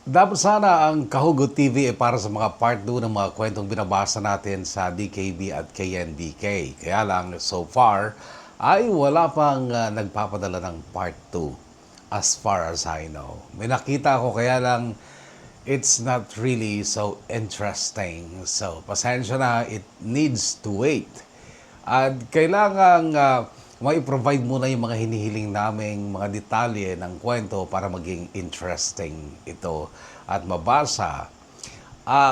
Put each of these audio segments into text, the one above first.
Dapat sana ang Kahugot TV ay para sa mga part 2 ng mga kwentong binabasa natin sa DKB at KNDK. Kaya lang, so far, ay wala pang nagpapadala ng part 2 as far as I know. May nakita ako kaya lang it's not really so interesting. So, pasensya na, it needs to wait. At kailangan mai-provide muna yung mga hinihiling naming mga detalye ng kwento para maging interesting ito at mabasa.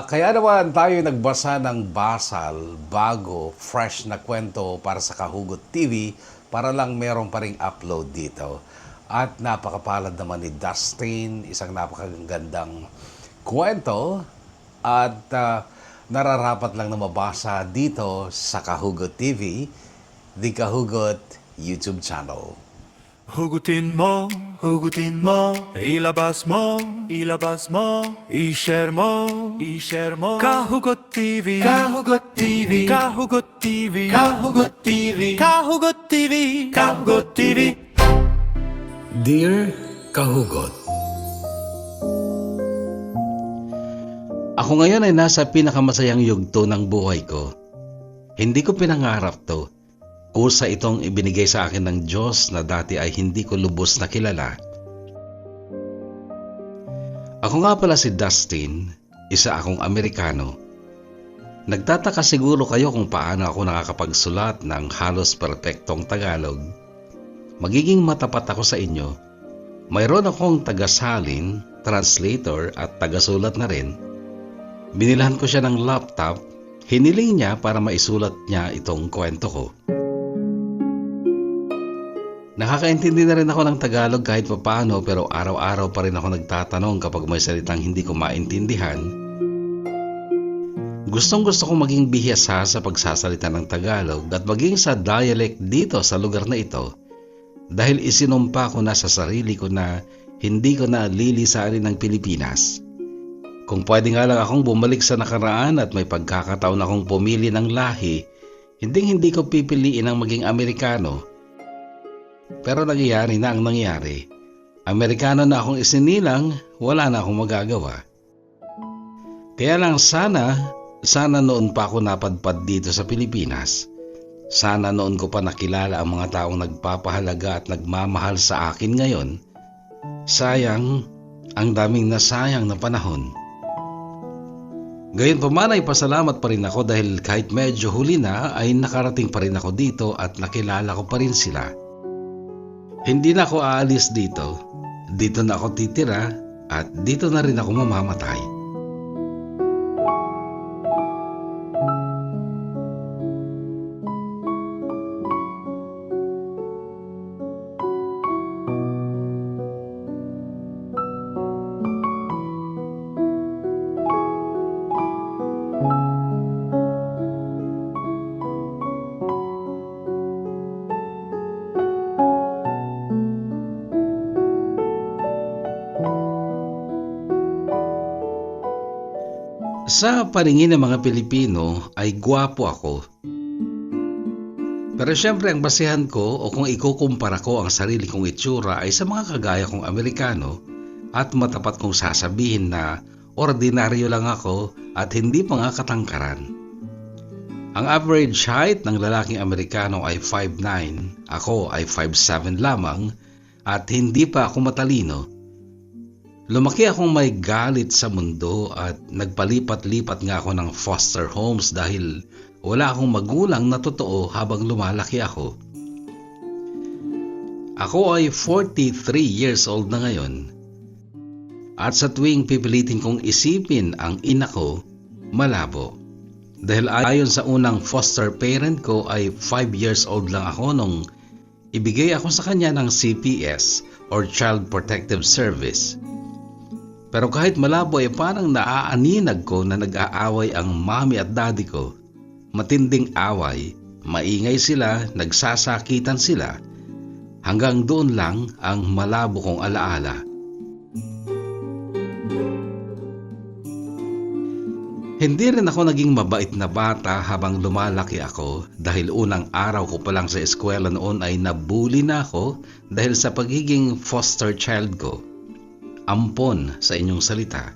Kaya naman tayo nagbasa ng basal, bago, fresh na kwento para sa Kahugot TV para lang meron pa ring upload dito. At napakapalad naman ni Dustin, isang napakagandang kwento at nararapat lang na mabasa dito sa Kahugot TV, the Kahugot YouTube channel. Hugutin mo, ilabas mo, i-share mo, Kahugot TV, Kahugot TV, Kahugot TV, Kahugot TV, Kahugot TV, Kahugot TV. Dear Kahugot, ako ngayon ay nasa pinakamasayang yugto ng buhay ko. Hindi ko pinangarap to. Kusa itong ibinigay sa akin ng Diyos na dati ay hindi ko lubos na kilala. Ako nga pala si Dustin, isa akong Amerikano. Nagtataka siguro kayo kung paano ako nakakapagsulat ng halos perpektong Tagalog. Magiging matapat ako sa inyo. Mayroon akong tagasalin, translator at tagasulat na rin. Binilhan ko siya ng laptop, hiniling niya para maisulat niya itong kwento ko. Nakakaintindi na rin ako ng Tagalog kahit papaano, pero araw-araw pa rin ako nagtatanong kapag may salitang hindi ko maintindihan. Gustong-gusto kong maging bihasa sa pagsasalita ng Tagalog at maging sa dialect dito sa lugar na ito, dahil isinumpa ko na sa sarili ko na hindi ko na lilisanin ng Pilipinas. Kung pwede nga lang akong bumalik sa nakaraan at may pagkakataon akong pumili ng lahi, hindi ko pipiliin ang maging Amerikano. Pero nangyayari na ang nangyari. Amerikano na akong isinilang, wala na akong magagawa. Kaya lang sana noon pa ako napadpad dito sa Pilipinas. Sana noon ko pa nakilala ang mga taong nagpapahalaga at nagmamahal sa akin ngayon. Sayang, ang daming nasayang na panahon. Gayunpaman ay pasalamat pa rin ako dahil kahit medyo huli na ay nakarating pa rin ako dito at nakilala ko pa rin sila. Hindi na ako aalis dito. Dito na ako titira at dito na rin ako mamamatay. Sa paningin ng mga Pilipino ay gwapo ako. Pero syempre ang basehan ko o kung ikukumpara ko ang sarili kong itsura ay sa mga kagaya kong Amerikano at matapat kong sasabihin na ordinaryo lang ako at hindi pa nga katangkaran. Ang average height ng lalaking Amerikano ay 5'9", ako ay 5'7" lamang at hindi pa ako matalino. Lumaki akong may galit sa mundo at nagpalipat-lipat nga ako ng foster homes dahil wala akong magulang na totoo habang lumalaki ako. Ako ay 43 years old na ngayon. At sa tuwing pipilitin kong isipin ang ina ko, malabo. Dahil ayon sa unang foster parent ko ay 5 years old lang ako nung ibigay ako sa kanya ng CPS or Child Protective Service. Pero kahit malabo ay parang naaaninag ko na nag-aaway ang mami at daddy ko. Matinding away, maingay sila, nagsasakitan sila. Hanggang doon lang ang malabo kong alaala. Hindi rin ako naging mabait na bata habang lumalaki ako dahil unang araw ko pa lang sa eskwela noon ay nabully na ako dahil sa pagiging foster child ko. ampon sa inyong salita.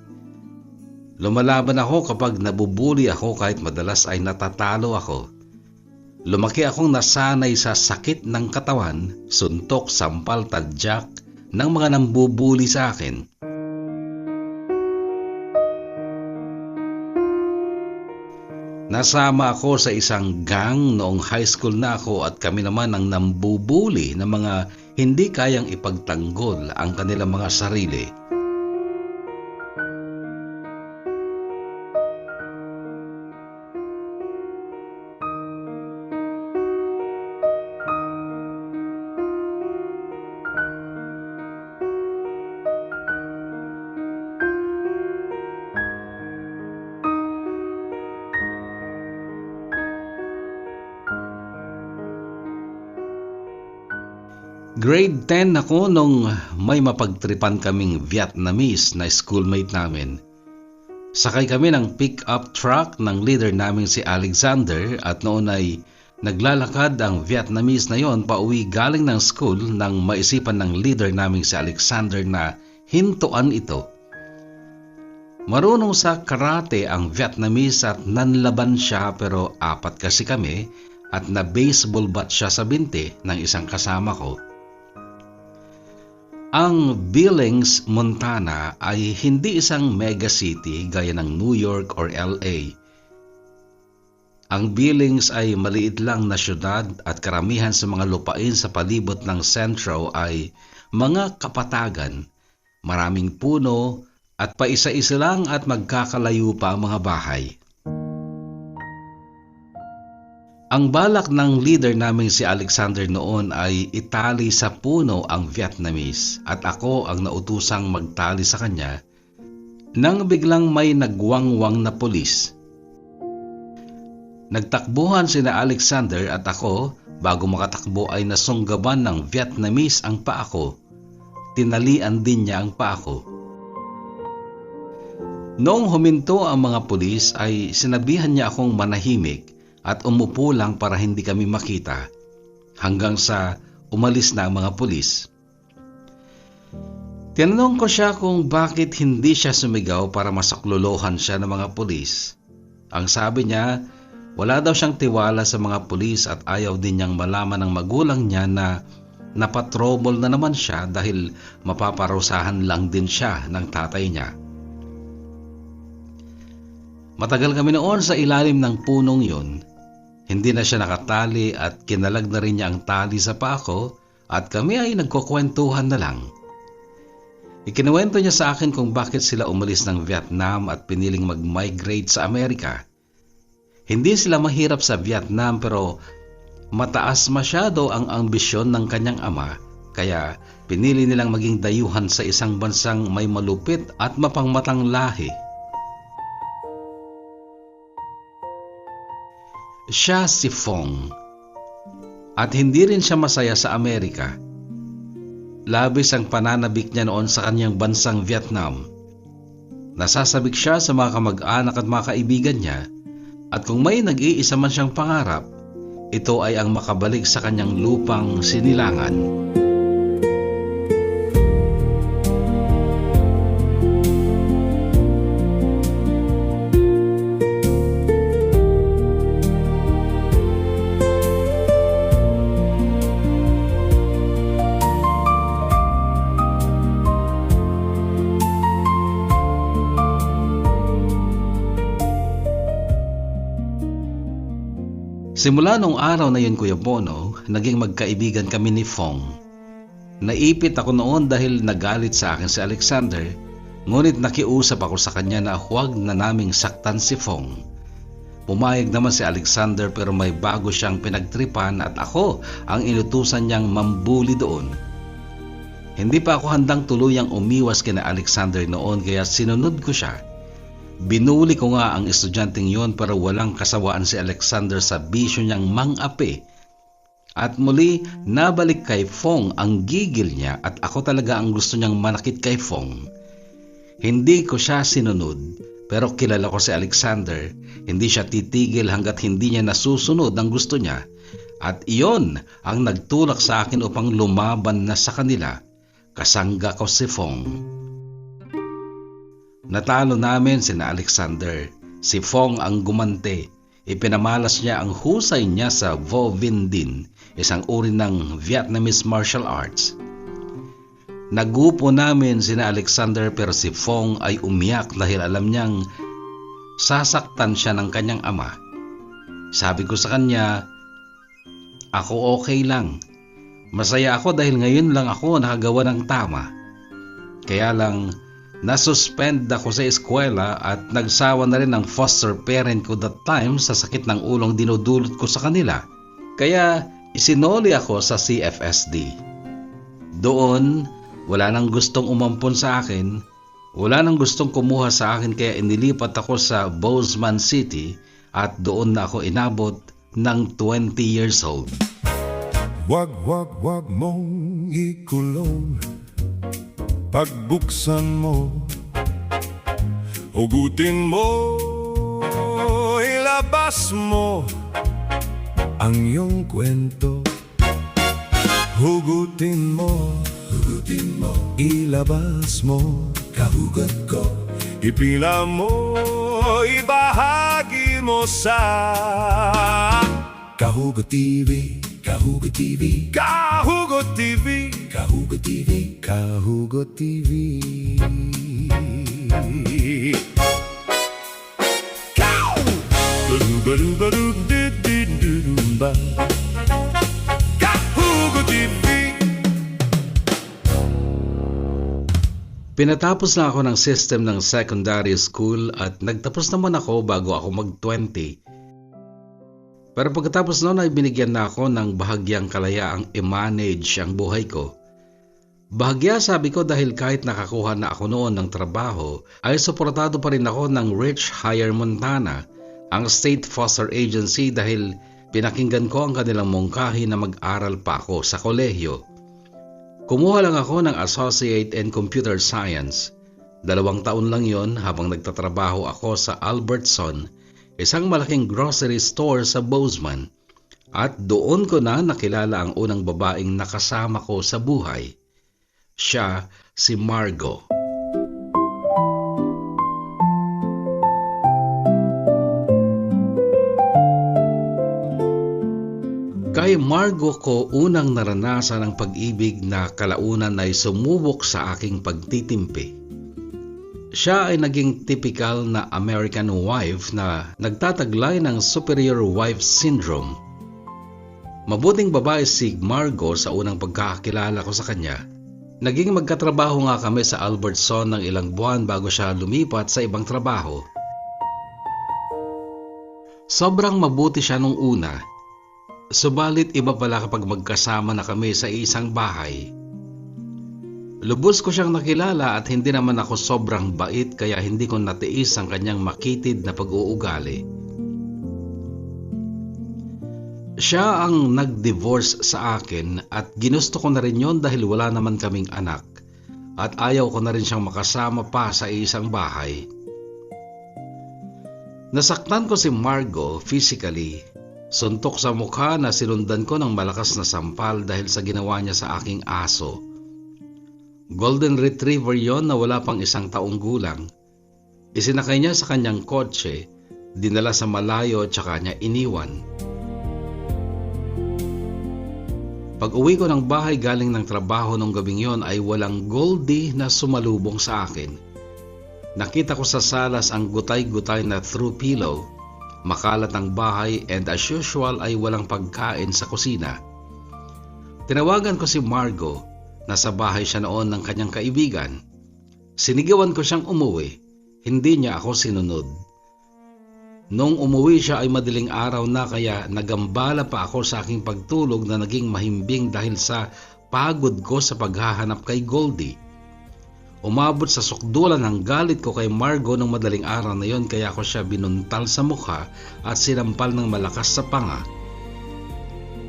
Lumalaban ako kapag nabubuli ako kahit madalas ay natatalo ako. Lumaki akong nasanay sa sakit ng katawan, suntok, sampal, tadyak ng mga nambubuli sa akin. Nasama ako sa isang gang noong high school na ako at kami naman ang nambubuli ng mga hindi kayang ipagtanggol ang kanilang mga sarili. Grade 10 ako nung may mapagtripan kaming Vietnamese na schoolmate namin. Sakay kami ng pick-up truck ng leader namin si Alexander at noon ay naglalakad ang Vietnamese na yon pauwi galing ng school nang maisipan ng leader namin si Alexander na hintuan ito. Marunong sa karate ang Vietnamese at nanlaban siya pero apat kasi kami at na baseball bat siya sa binti ng isang kasama ko. Ang Billings, Montana ay hindi isang mega city gaya ng New York or LA. Ang Billings ay maliit lang na syudad at karamihan sa mga lupain sa palibot ng sentro ay mga kapatagan, maraming puno at paisa-isa lang at magkakalayo pa ang mga bahay. Ang balak ng leader naming si Alexander noon ay itali sa puno ang Vietnamese at ako ang nautusang magtali sa kanya nang biglang may nagwangwang na pulis. Nagtakbuhan sina Alexander at ako, bago makatakbo ay nasunggaban ng Vietnamese ang paa ko. Tinalian din niya ang paa ko. Noong huminto ang mga pulis ay sinabihan niya akong manahimik at umupo lang para hindi kami makita hanggang sa umalis na ang mga pulis. Tinanong ko siya kung bakit hindi siya sumigaw para masaklolohan siya ng mga pulis. Ang sabi niya, wala daw siyang tiwala sa mga pulis at ayaw din niyang malaman ng magulang niya na napatrobol na naman siya dahil mapaparusahan lang din siya ng tatay niya. Matagal kami noon sa ilalim ng punong yun. Hindi na siya nakatali at kinalag na rin niya ang tali sa paa ko at kami ay nagkukwentuhan na lang. Ikinuwento niya sa akin kung bakit sila umalis ng Vietnam at piniling mag-migrate sa Amerika. Hindi sila mahirap sa Vietnam pero mataas masyado ang ambisyon ng kanyang ama kaya pinili nilang maging dayuhan sa isang bansang may malupit at mapangmatang lahi. Siya si Phong at hindi rin siya masaya sa Amerika. Labis ang pananabik niya noon sa kanyang bansang Vietnam. Nasasabik siya sa mga kamag-anak at mga kaibigan niya at kung may nag-iisa man siyang pangarap, ito ay ang makabalik sa kanyang lupang sinilangan. Simula nung araw na yun, Kuya Bono, naging magkaibigan kami ni Phong. Naipit ako noon dahil nagalit sa akin si Alexander, ngunit nakiusap ako sa kanya na huwag na naming saktan si Phong. Pumayag naman si Alexander pero may bago siyang pinagtripan at ako ang inutusan niyang mambuli doon. Hindi pa ako handang tuluyang umiwas kina Alexander noon kaya sinunod ko siya. Binuli ko nga ang estudyanteng yon pero walang kasawaan si Alexander sa bisyo niyang mang-api. At muli nabalik kay Phong ang gigil niya at ako talaga ang gusto niyang manakit kay Phong. Hindi ko siya sinunod pero kilala ko si Alexander. Hindi siya titigil hanggat hindi niya nasusunod ang gusto niya. At iyon ang nagtulak sa akin upang lumaban na sa kanila. Kasangga ko si Phong. Natalo namin sina Alexander. Si Fong ang gumante. Ipinamalas niya ang husay niya sa Vo Vin Din, isang uri ng Vietnamese martial arts. Nagupo namin sina Alexander pero si Fong ay umiyak dahil alam niyang sasaktan siya ng kanyang ama. Sabi ko sa kanya, ako okay lang. Masaya ako dahil ngayon lang ako nakagawa ng tama. Kaya lang, nasuspend ako sa eskwela at nagsawa na rin ang foster parent ko that time sa sakit ng ulong dinudulot ko sa kanila. Kaya isinoli ako sa CFSD. Doon, wala nang gustong umampon sa akin, wala nang gustong kumuha sa akin kaya inilipat ako sa Bozeman City at doon na ako inabot ng 20 years old. Wag mong ikulong. Pagbuksan mo, hugutin mo, ilabas mo ang iyong kwento. Hugutin mo, ilabas mo, kahugot ko. Ipila mo, ibahagi mo sa Kahugot TV. Kahugot TV, Kahugot TV, Kahugot TV, Kahugot TV. Kaw! Ba-do-ba-do-ba-do-di-di-di-di-ba. Kahugot TV. Pinatapos na ako ng system ng secondary school at nagtapos naman ako bago ako mag-20. Pero pagkatapos noon ay binigyan na ako ng bahagyang kalayaang i-manage ang buhay ko. Bahagya sabi ko dahil kahit nakakuha na ako noon ng trabaho, ay suportado pa rin ako ng Rich Hire Montana, ang state foster agency dahil pinakinggan ko ang kanilang mungkahi na mag-aral pa ako sa kolehiyo. Kumuha lang ako ng Associate in Computer Science. 2 taon lang yon habang nagtatrabaho ako sa Albertson, isang malaking grocery store sa Bozeman, at doon ko na nakilala ang unang babaeng nakasama ko sa buhay. Siya si Margo. Kay Margo ko unang naranasan ang pag-ibig na kalaunan ay sumubok sa aking pagtitimpi. Siya ay naging typical na American wife na nagtataglay ng superior wife syndrome. Mabuting babae si Margo sa unang pagkakakilala ko sa kanya. Naging magkatrabaho nga kami sa Albertson ng ilang buwan bago siya lumipat sa ibang trabaho. Sobrang mabuti siya nung una. Subalit iba pala kapag magkasama na kami sa isang bahay. Lubos ko siyang nakilala at hindi naman ako sobrang bait kaya hindi ko natiis ang kanyang makitid na pag-uugali. Siya ang nag-divorce sa akin at ginusto ko na rin yon dahil wala naman kaming anak at ayaw ko na rin siyang makasama pa sa isang bahay. Nasaktan ko si Margo physically. Suntok sa mukha na sinundan ko ng malakas na sampal dahil sa ginawa niya sa aking aso. Golden Retriever yon na wala pang 1 taong gulang. Isinakay niya sa kanyang kotse, dinala sa malayo at saka niya iniwan. Pag uwi ko ng bahay galing ng trabaho nung gabing yon ay walang Goldie na sumalubong sa akin. Nakita ko sa salas ang gutay-gutay na throw pillow, makalat ang bahay and as usual ay walang pagkain sa kusina. Tinawagan ko si Margo. Nasa bahay siya noon ng kanyang kaibigan. Sinigawan ko siyang umuwi. Hindi niya ako sinunod. Nung umuwi siya ay madaling araw na kaya nagambala pa ako sa aking pagtulog na naging mahimbing dahil sa pagod ko sa paghahanap kay Goldie. Umabot sa sukdulan ang galit ko kay Margo nung madaling araw na yon kaya ako siya binuntal sa mukha at sinampal ng malakas sa panga.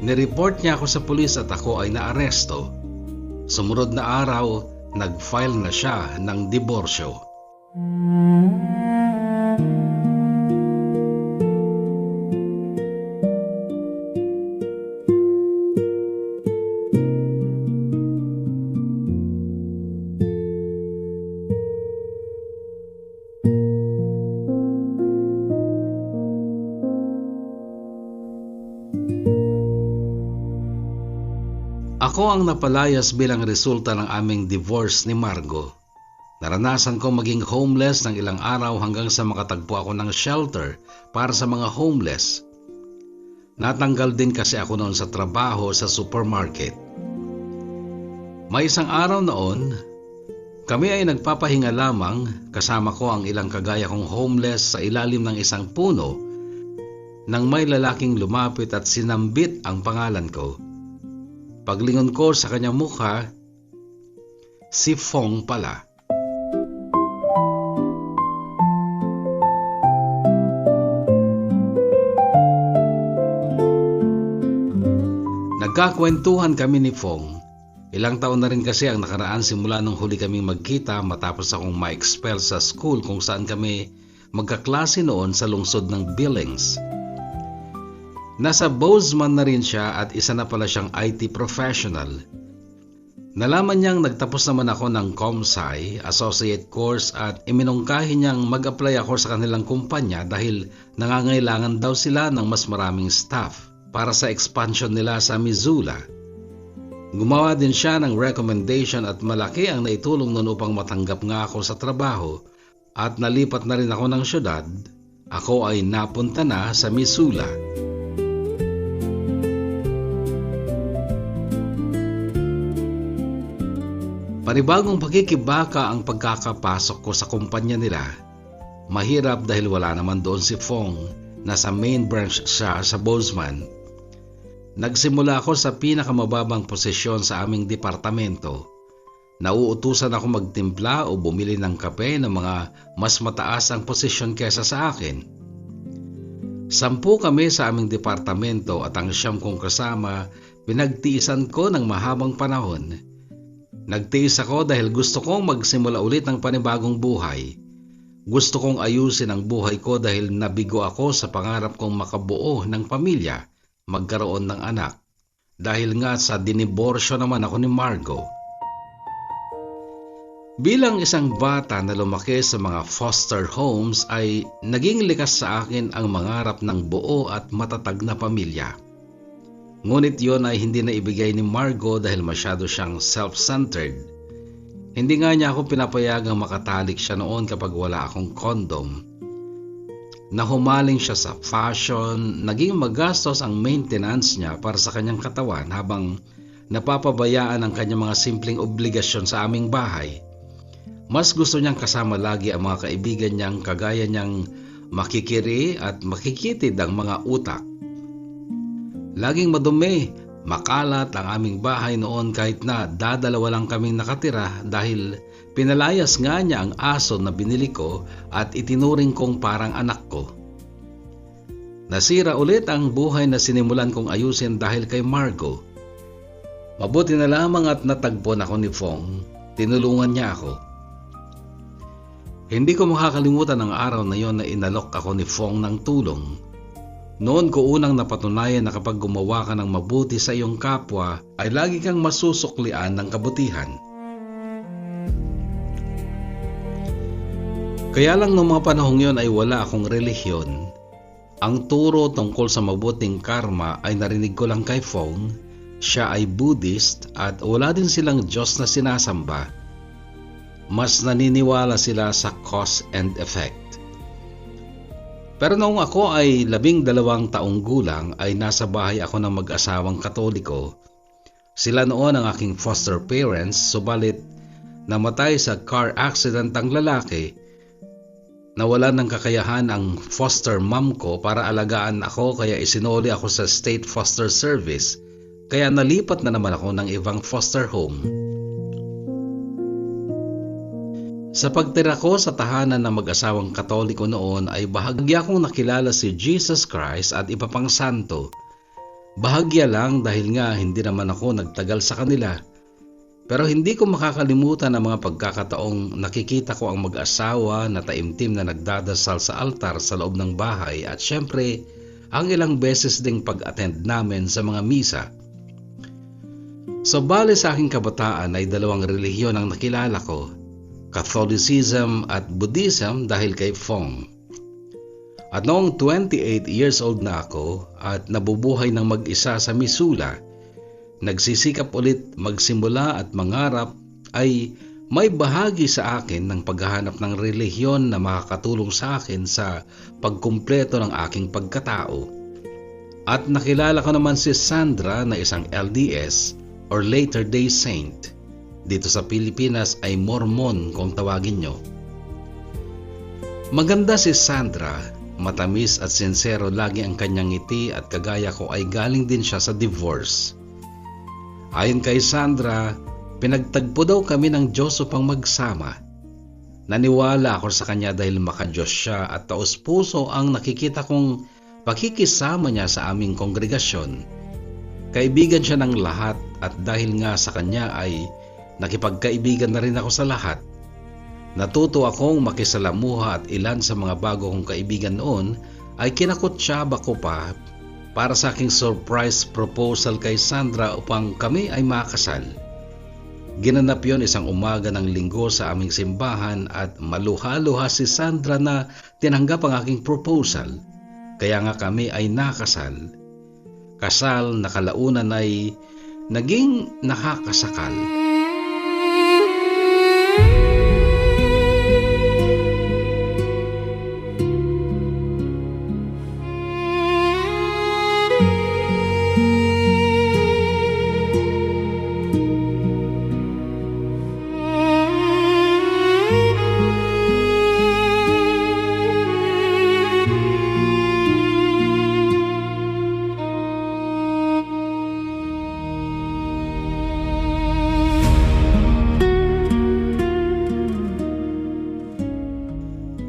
Nireport niya ako sa pulis at ako ay naaresto. Sumunod na araw, nag-file na siya ng diborsyo. Ako ang napalayas bilang resulta ng aming divorce ni Margo. Naranasan ko maging homeless ng ilang araw hanggang sa makatagpo ako ng shelter para sa mga homeless. Natanggal din kasi ako noon sa trabaho sa supermarket. May isang araw noon, kami ay nagpapahinga lamang kasama ko ang ilang kagaya kong homeless sa ilalim ng isang puno nang may lalaking lumapit at sinambit ang pangalan ko. Paglingon ko sa kanyang mukha, si Fong pala. Nagkakwentuhan kami ni Fong. Ilang taon na rin kasi ang nakaraan simula nung huli kaming magkita matapos akong ma-expel sa school kung saan kami magkaklase noon sa lungsod ng Billings. Nasa Bozeman na rin siya at isa na pala siyang IT professional. Nalaman niyang nagtapos naman ako ng ComSci, associate course at iminungkahi niyang mag-apply ako sa kanilang kumpanya dahil nangangailangan daw sila ng mas maraming staff para sa expansion nila sa Missoula. Gumawa din siya ng recommendation at malaki ang naitulong noon upang matanggap nga ako sa trabaho at nalipat na rin ako ng syudad. Ako ay napunta na sa Missoula. Panibagong pagkikibaka ang pagkakapasok ko sa kumpanya nila. Mahirap dahil wala naman doon si Fong. Nasa main branch siya sa Bozeman. Nagsimula ako sa pinakamababang posisyon sa aming departamento. Nauutusan ako magtimpla o bumili ng kape ng mga mas mataas ang posisyon kesa sa akin. 10 kami sa aming departamento at ang 9 kong kasama pinagtiisan ko ng mahabang panahon. Nagtiis ako dahil gusto kong magsimula ulit ng panibagong buhay. Gusto kong ayusin ang buhay ko dahil nabigo ako sa pangarap kong makabuo ng pamilya, magkaroon ng anak. Dahil nga sa diniborsyo naman ako ni Margo. Bilang isang bata na lumaki sa mga foster homes ay naging likas sa akin ang mangarap ng buo at matatag na pamilya. Ngunit yon ay hindi na ibigay ni Margo dahil masyado siyang self-centered. Hindi nga niya ako pinapayagang makatalik siya noon kapag wala akong kondom. Nahumaling siya sa fashion, naging magastos ang maintenance niya para sa kanyang katawan habang napapabayaan ang kanyang mga simpleng obligasyon sa aming bahay. Mas gusto niyang kasama lagi ang mga kaibigan niyang kagaya niyang makikiri at makikitid ang mga utak. Laging madumi, makalat ang aming bahay noon kahit na dadalawa lang kaming nakatira dahil pinalayas nga niya ang aso na binili ko at itinuring kong parang anak ko. Nasira ulit ang buhay na sinimulan kong ayusin dahil kay Margo. Mabuti na lamang at natagpon ako ni Fong, tinulungan niya ako. Hindi ko makakalimutan ang araw na yon na inalok ako ni Fong ng tulong. Noon ko unang napatunayan na kapag gumawa ka ng mabuti sa iyong kapwa ay lagi kang masusuklian ng kabutihan. Kaya lang noong mga panahong yon ay wala akong relihiyon. Ang turo tungkol sa mabuting karma ay narinig ko lang kay Fong. Siya ay Buddhist at wala din silang Diyos na sinasamba. Mas naniniwala sila sa cause and effect. Pero noong ako ay 12 taong gulang ay nasa bahay ako ng mag-asawang Katoliko. Sila noon ang aking foster parents, subalit namatay sa car accident ang lalaki. Nawalan ng kakayahan ang foster mom ko para alagaan ako kaya isinuli ako sa state foster service. Kaya nalipat na naman ako ng ibang foster home. Sa pagtira ko sa tahanan ng mag-asawang Katoliko noon ay bahagya kong nakilala si Jesus Christ at iba pang santo. Bahagya lang dahil nga hindi naman ako nagtagal sa kanila. Pero hindi ko makakalimutan ang mga pagkakataong nakikita ko ang mag-asawa na taimtim na nagdadasal sa altar sa loob ng bahay at syempre ang ilang beses ding pag-attend namin sa mga misa. So bali sa aking kabataan ay 2 relihiyon ang nakilala ko. Catholicism at Buddhism dahil kay Fong. At noong 28 years old na ako at nabubuhay ng mag-isa sa Missoula, nagsisikap ulit magsimula at mangarap ay may bahagi sa akin ng paghahanap ng relihiyon na makakatulong sa akin sa pagkumpleto ng aking pagkatao. At nakilala ko naman si Sandra na isang LDS or Latter-day Saint. Dito sa Pilipinas ay Mormon kung tawagin nyo. Maganda si Sandra, matamis at sincero lagi ang kanyang ngiti at kagaya ko ay galing din siya sa divorce. Ayon kay Sandra, pinagtagpo daw kami ng Diyos upang magsama. Naniwala ako sa kanya dahil maka-Diyos siya at taos-puso ang nakikita kong pakikisama niya sa aming kongregasyon. Kaibigan siya ng lahat at dahil nga sa kanya ay nakipagkaibigan na rin ako sa lahat. Natuto akong makisalamuha at ilan sa mga bago kong kaibigan noon ay kinakutsaba ko pa para sa aking surprise proposal kay Sandra upang kami ay makasal. Ginanap yon isang umaga ng linggo sa aming simbahan at maluha-luha si Sandra na tinanggap ang aking proposal. Kaya nga kami ay nakasal. Kasal na kalaunan ay naging nakakasakal.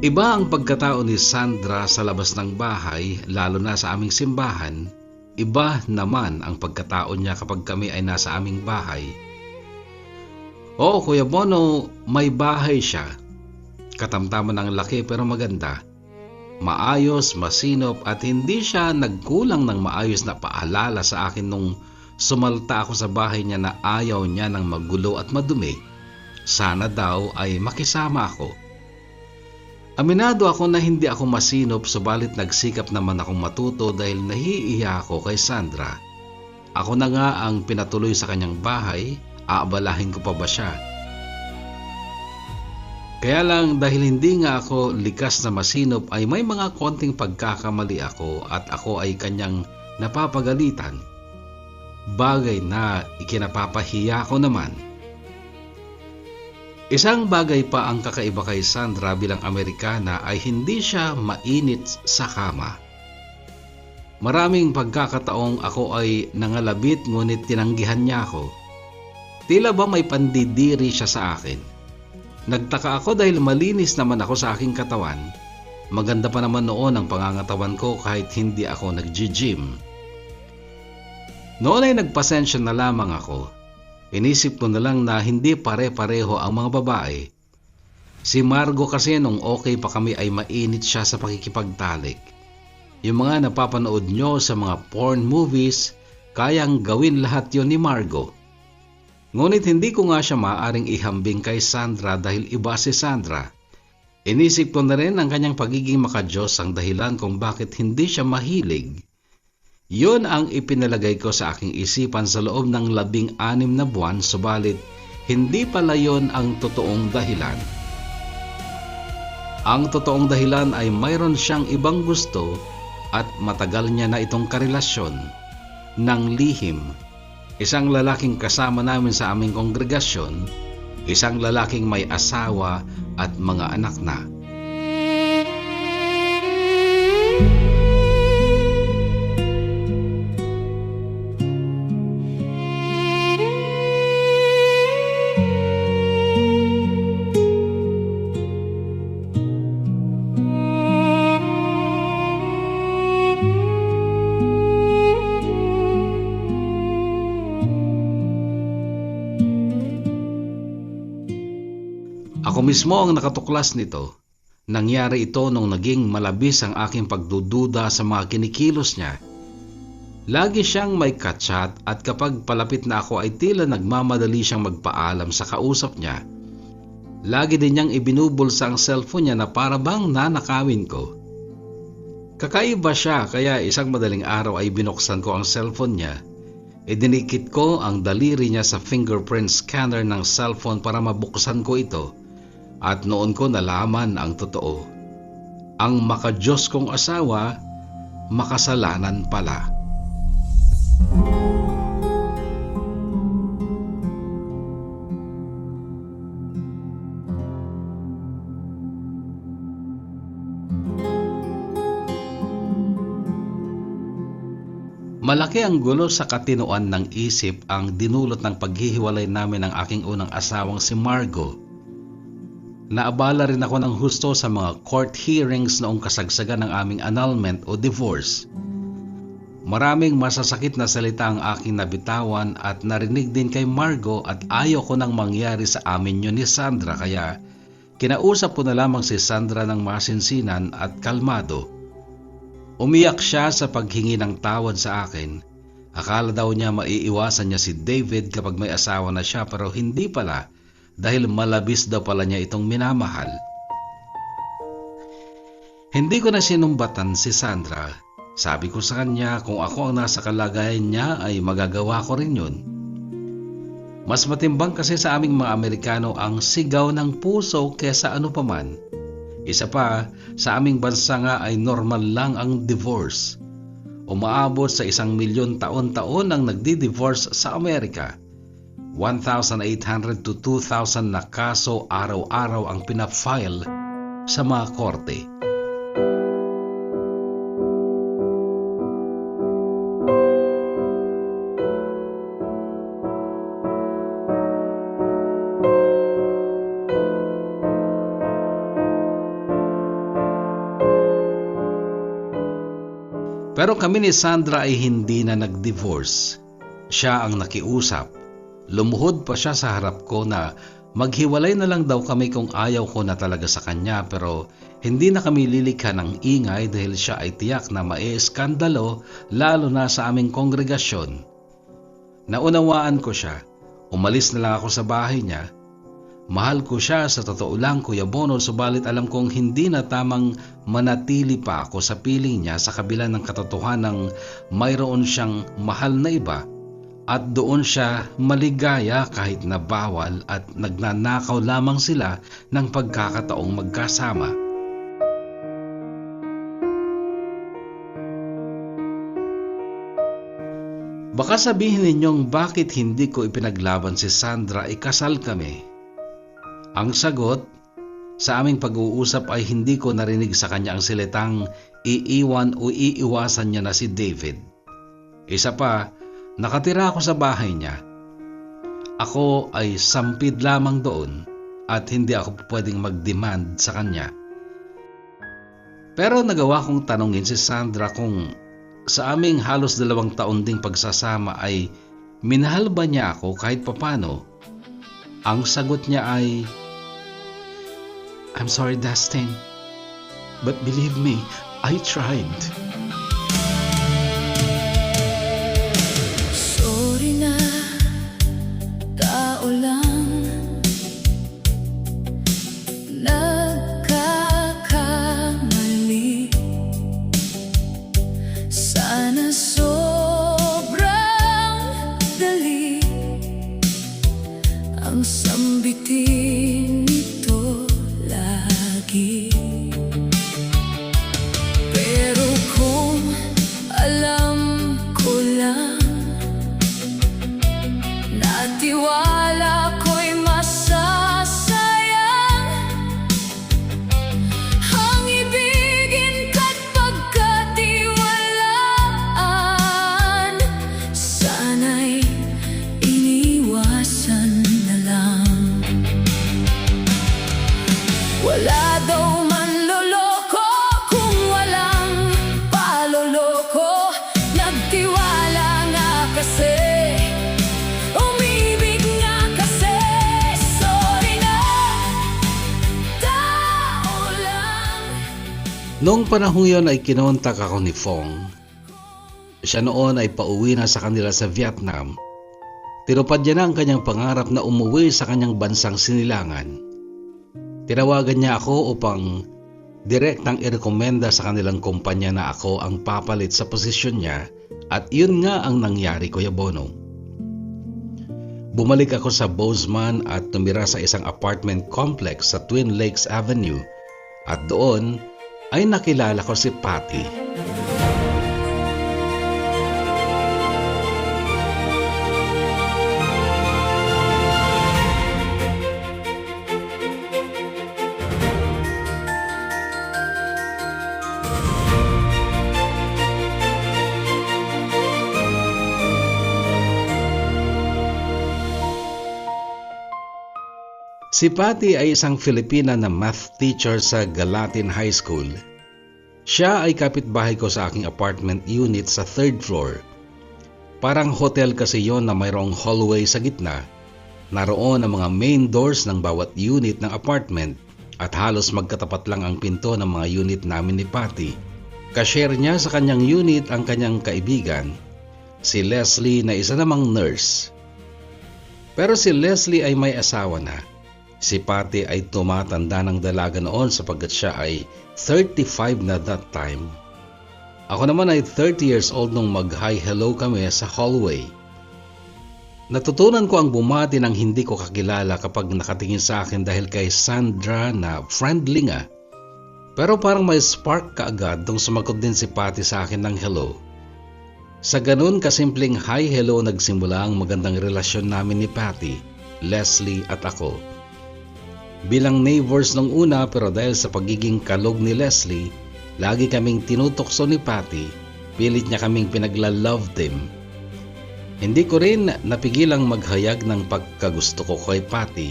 Iba ang pagkatao ni Sandra sa labas ng bahay, lalo na sa aming simbahan. Iba naman ang pagkatao niya kapag kami ay nasa aming bahay. Oo, Kuya Bono, may bahay siya. Katamtaman ng laki pero maganda. Maayos, masinop at hindi siya nagkulang ng maayos na paalala sa akin nung sumalta ako sa bahay niya na ayaw niya ng magulo at madumi. Sana daw ay makisama ako. Aminado ako na hindi ako masinop subalit nagsikap naman akong matuto dahil nahihiya ako kay Sandra. Ako na nga ang pinatuloy sa kanyang bahay, aabalahin ko pa ba siya? Kaya lang dahil hindi nga ako likas na masinop ay may mga konting pagkakamali ako at ako ay kanyang napapagalitan. Bagay na ikinapapahiya ko naman. Isang bagay pa ang kakaiba kay Sandra bilang Amerikana ay hindi siya mainit sa kama. Maraming pagkakataong ako ay nangalabit ngunit tinanggihan niya ako. Tila ba may pandidiri siya sa akin. Nagtaka ako dahil malinis naman ako sa aking katawan. Maganda pa naman noon ang pangangatawan ko kahit hindi ako nag-gym. Noon ay nagpasensya na lamang ako. Inisip ko na lang na hindi pare-pareho ang mga babae. Si Margo kasi nung okay pa kami ay mainit siya sa pakikipagtalik. Yung mga napapanood nyo sa mga porn movies, kayang gawin lahat yon ni Margo. Ngunit hindi ko nga siya maaaring ihambing kay Sandra dahil iba si Sandra. Inisip ko na rin ang kanyang pagiging makadiyos ang dahilan kung bakit hindi siya mahilig. Yun ang ipinalagay ko sa aking isipan sa loob ng 16 na buwan, subalit hindi pala yun ang totoong dahilan. Ang totoong dahilan ay mayroon siyang ibang gusto at matagal niya na itong karelasyon ng lihim. Isang lalaking kasama namin sa aming kongregasyon, isang lalaking may asawa at mga anak na. Ako mismo ang nakatuklas nito. Nangyari ito nung naging malabis ang aking pagdududa sa mga kinikilos niya. Lagi siyang may kachat at kapag palapit na ako ay tila nagmamadali siyang magpaalam sa kausap niya. Lagi din niyang ibinubulsa ang cellphone niya na para bang nanakawin ko. Kakaiba siya kaya isang madaling araw ay binuksan ko ang cellphone niya. Idinikit ko ang daliri niya sa fingerprint scanner ng cellphone para mabuksan ko ito at noon ko nalaman ang totoo. Ang makadiyos kong asawa, makasalanan pala. Malaki ang gulo sa katinoan ng isip ang dinulot ng paghihiwalay namin ng aking unang asawang si Margo. Naabala rin ako ng husto sa mga court hearings noong kasagsagan ng aming annulment o divorce. Maraming masasakit na salita ang aking nabitawan at narinig din kay Margo at ayaw ko nang mangyari sa amin yun ni Sandra kaya kinausap ko na lamang si Sandra ng masinsinan at kalmado. Umiyak siya sa paghingi ng tawad sa akin. Akala daw niya maiiwasan niya si David kapag may asawa na siya pero hindi pala dahil malabis daw pala niya itong minamahal. Hindi ko na sinumbatan si Sandra. Sabi ko sa kanya kung ako ang nasa kalagayan niya ay magagawa ko rin yun. Mas matimbang kasi sa aming mga Amerikano ang sigaw ng puso kesa ano paman. Isa pa, sa aming bansa nga ay normal lang ang divorce. Umaabot sa 1 milyon taon-taon ang nagdi-divorce sa Amerika. 1,800 to 2,000 na kaso araw-araw ang pinafile sa mga korte. Pero kami ni Sandra ay hindi na nag-divorce. Siya ang nakiusap. Lumuhod pa siya sa harap ko na maghiwalay na lang daw kami kung ayaw ko na talaga sa kanya pero hindi na kami lilikha ng ingay dahil siya ay tiyak na maieskandalo lalo na sa aming kongregasyon. Naunawaan ko siya. Umalis na lang ako sa bahay niya. Mahal ko siya sa totoo lang, Kuya Bono, subalit alam kong hindi na tamang manatili pa ako sa piling niya sa kabila ng katotohanang mayroon siyang mahal na iba at doon siya maligaya kahit na bawal at nagnanakaw lamang sila ng pagkakataong magkasama. Baka sabihin ninyong bakit hindi ko ipinaglaban si Sandra, ikasal kami. Ang sagot, sa aming pag-uusap ay hindi ko narinig sa kanya ang silitang iiwan o iiwasan niya na si David. Isa pa, nakatira ako sa bahay niya. Ako ay sampid lamang doon at hindi ako pwedeng mag-demand sa kanya. Pero nagawa kong tanungin si Sandra kung sa aming halos 2 taon ding pagsasama ay minahal ba niya ako kahit papano. Ang sagot niya ay, I'm sorry, Dustin, but believe me, I tried. Sorry na, tao lang, nagkakamali. Sana sobrang dali ang sambitin nito lagi. Pero kung alam ko lang na tiwala ko'y masasayang, ang ibigin ka't pagkatiwalaan, sana'y iniwasan na lang. Wala daw manloloko kung walang paloloko. Nagtiwala nga kasi, umibig nga kasi. Sorry na, tao lang. Noong panahong yon ay kinontak ako ni Fong. Siya noon ay pauwi na sa kanila sa Vietnam. Tinupad niya na ang kanyang pangarap na umuwi sa kanyang bansang sinilangan. Tinawagan niya ako upang direktang irekomenda sa kanilang kumpanya na ako ang papalit sa posisyon niya At yun nga ang nangyari, Kuya Bono. Bumalik ako sa Bozeman at tumira sa isang apartment complex sa Twin Lakes Avenue at doon ay nakilala ko si Patty. Si Patty ay isang Filipina na math teacher sa Galatin High School. Siya ay kapitbahay ko sa aking apartment unit sa 3rd floor. Parang hotel kasi yon na mayroong hallway sa gitna. Naroon ang mga main doors ng bawat unit ng apartment at halos magkatapat lang ang pinto ng mga unit namin ni Patty. Kashare niya sa kanyang unit ang kanyang kaibigan, si Leslie na isa namang nurse. Pero si Leslie ay may asawa na. Si Patty ay tumatanda ng dalaga noon sapagkat siya ay 35 na that time. Ako naman ay 30 years old nung mag-hi hello kami sa hallway. Natutunan ko ang bumati ng hindi ko kakilala kapag nakatingin sa akin dahil kay Sandra na friendly nga. Pero parang may spark kaagad nung sumagot din si Patty sa akin ng hello. Sa ganun kasimpleng hi hello nagsimula ang magandang relasyon namin ni Patty, Leslie at ako. Bilang neighbors nung una pero dahil sa pagiging kalog ni Leslie, lagi kaming tinutokso ni Patty, pilit niya kaming pinagla-love team. Hindi ko rin napigilang maghayag ng pagkagusto ko kay Patty,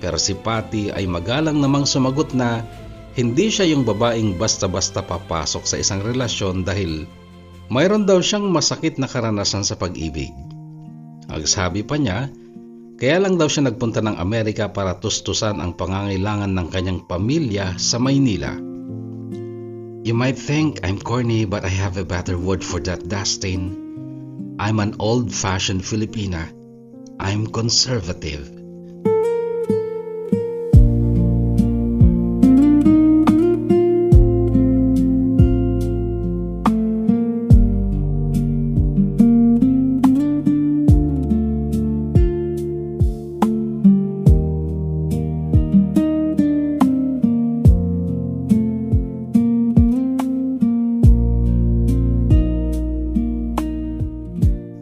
pero si Patty ay magalang namang sumagot na hindi siya yung babaeng basta-basta papasok sa isang relasyon dahil mayroon daw siyang masakit na karanasan sa pag-ibig. Ang sabi pa niya, kaya lang daw siya nagpunta ng Amerika para tustusan ang pangangailangan ng kanyang pamilya sa Maynila. You might think I'm corny but I have a better word for that, Dustin. I'm an old-fashioned Filipina. I'm conservative.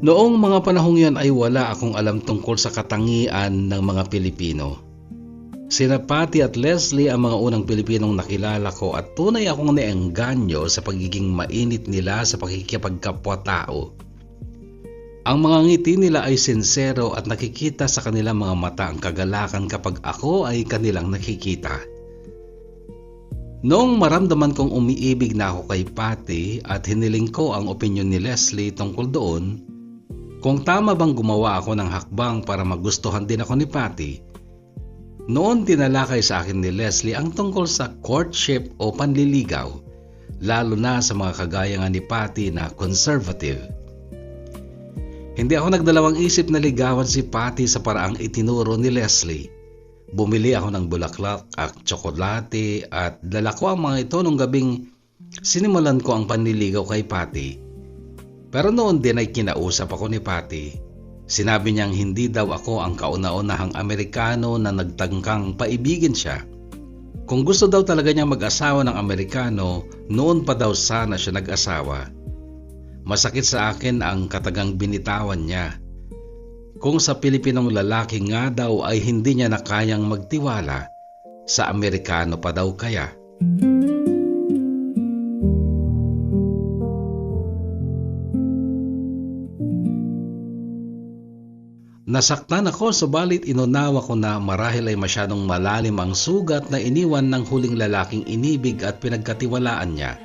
Noong mga panahong yan ay wala akong alam tungkol sa katangian ng mga Pilipino. Sina Patty at Leslie ang mga unang Pilipinong nakilala ko at tunay akong naengganyo sa pagiging mainit nila sa pakikipagkapwa-tao. Ang mga ngiti nila ay sincero at nakikita sa kanilang mga mata ang kagalakan kapag ako ay kanilang nakikita. Noong maramdaman kong umiibig na ako kay Patty at hiniling ko ang opinyon ni Leslie tungkol doon, kung tama bang gumawa ako ng hakbang para magustuhan din ako ni Patty, noon tinalakay sa akin ni Leslie ang tungkol sa courtship o panliligaw, lalo na sa mga kagaya nga ni Patty na conservative. Hindi ako nagdalawang isip na ligawan si Patty sa paraang itinuro ni Leslie. Bumili ako ng bulaklak at tsokolate at dala ko ang mga ito nung gabing sinimulan ko ang panliligaw kay Patty. Pero noon din ay kinausap ako ni Patty. Sinabi niyang hindi daw ako ang kauna-unahang Amerikano na nagtangkang paibigin siya. Kung gusto daw talaga niyang mag-asawa ng Amerikano, noon pa daw sana siya nag-asawa. Masakit sa akin ang katagang binitawan niya. Kung sa Pilipinong lalaki nga daw ay hindi niya na kayang magtiwala, sa Amerikano pa daw kaya. Nasaktan ako subalit inunawa ko na marahil ay masyadong malalim ang sugat na iniwan ng huling lalaking inibig at pinagkatiwalaan niya.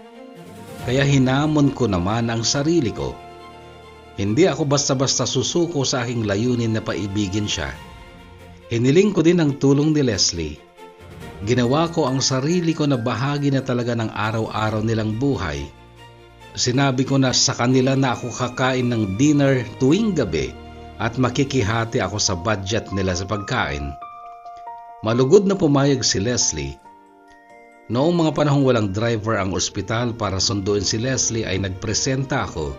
Kaya hinamon ko naman ang sarili ko. Hindi ako basta-basta susuko sa aking layunin na paibigin siya. Hiniling ko din ang tulong ni Leslie. Ginawa ko ang sarili ko na bahagi na talaga ng araw-araw nilang buhay. Sinabi ko na sa kanila na ako kakain ng dinner tuwing gabi at makikihati ako sa budget nila sa pagkain. Malugod na pumayag si Leslie. Noong mga panahong walang driver ang ospital para sunduin si Leslie ay nagpresenta ako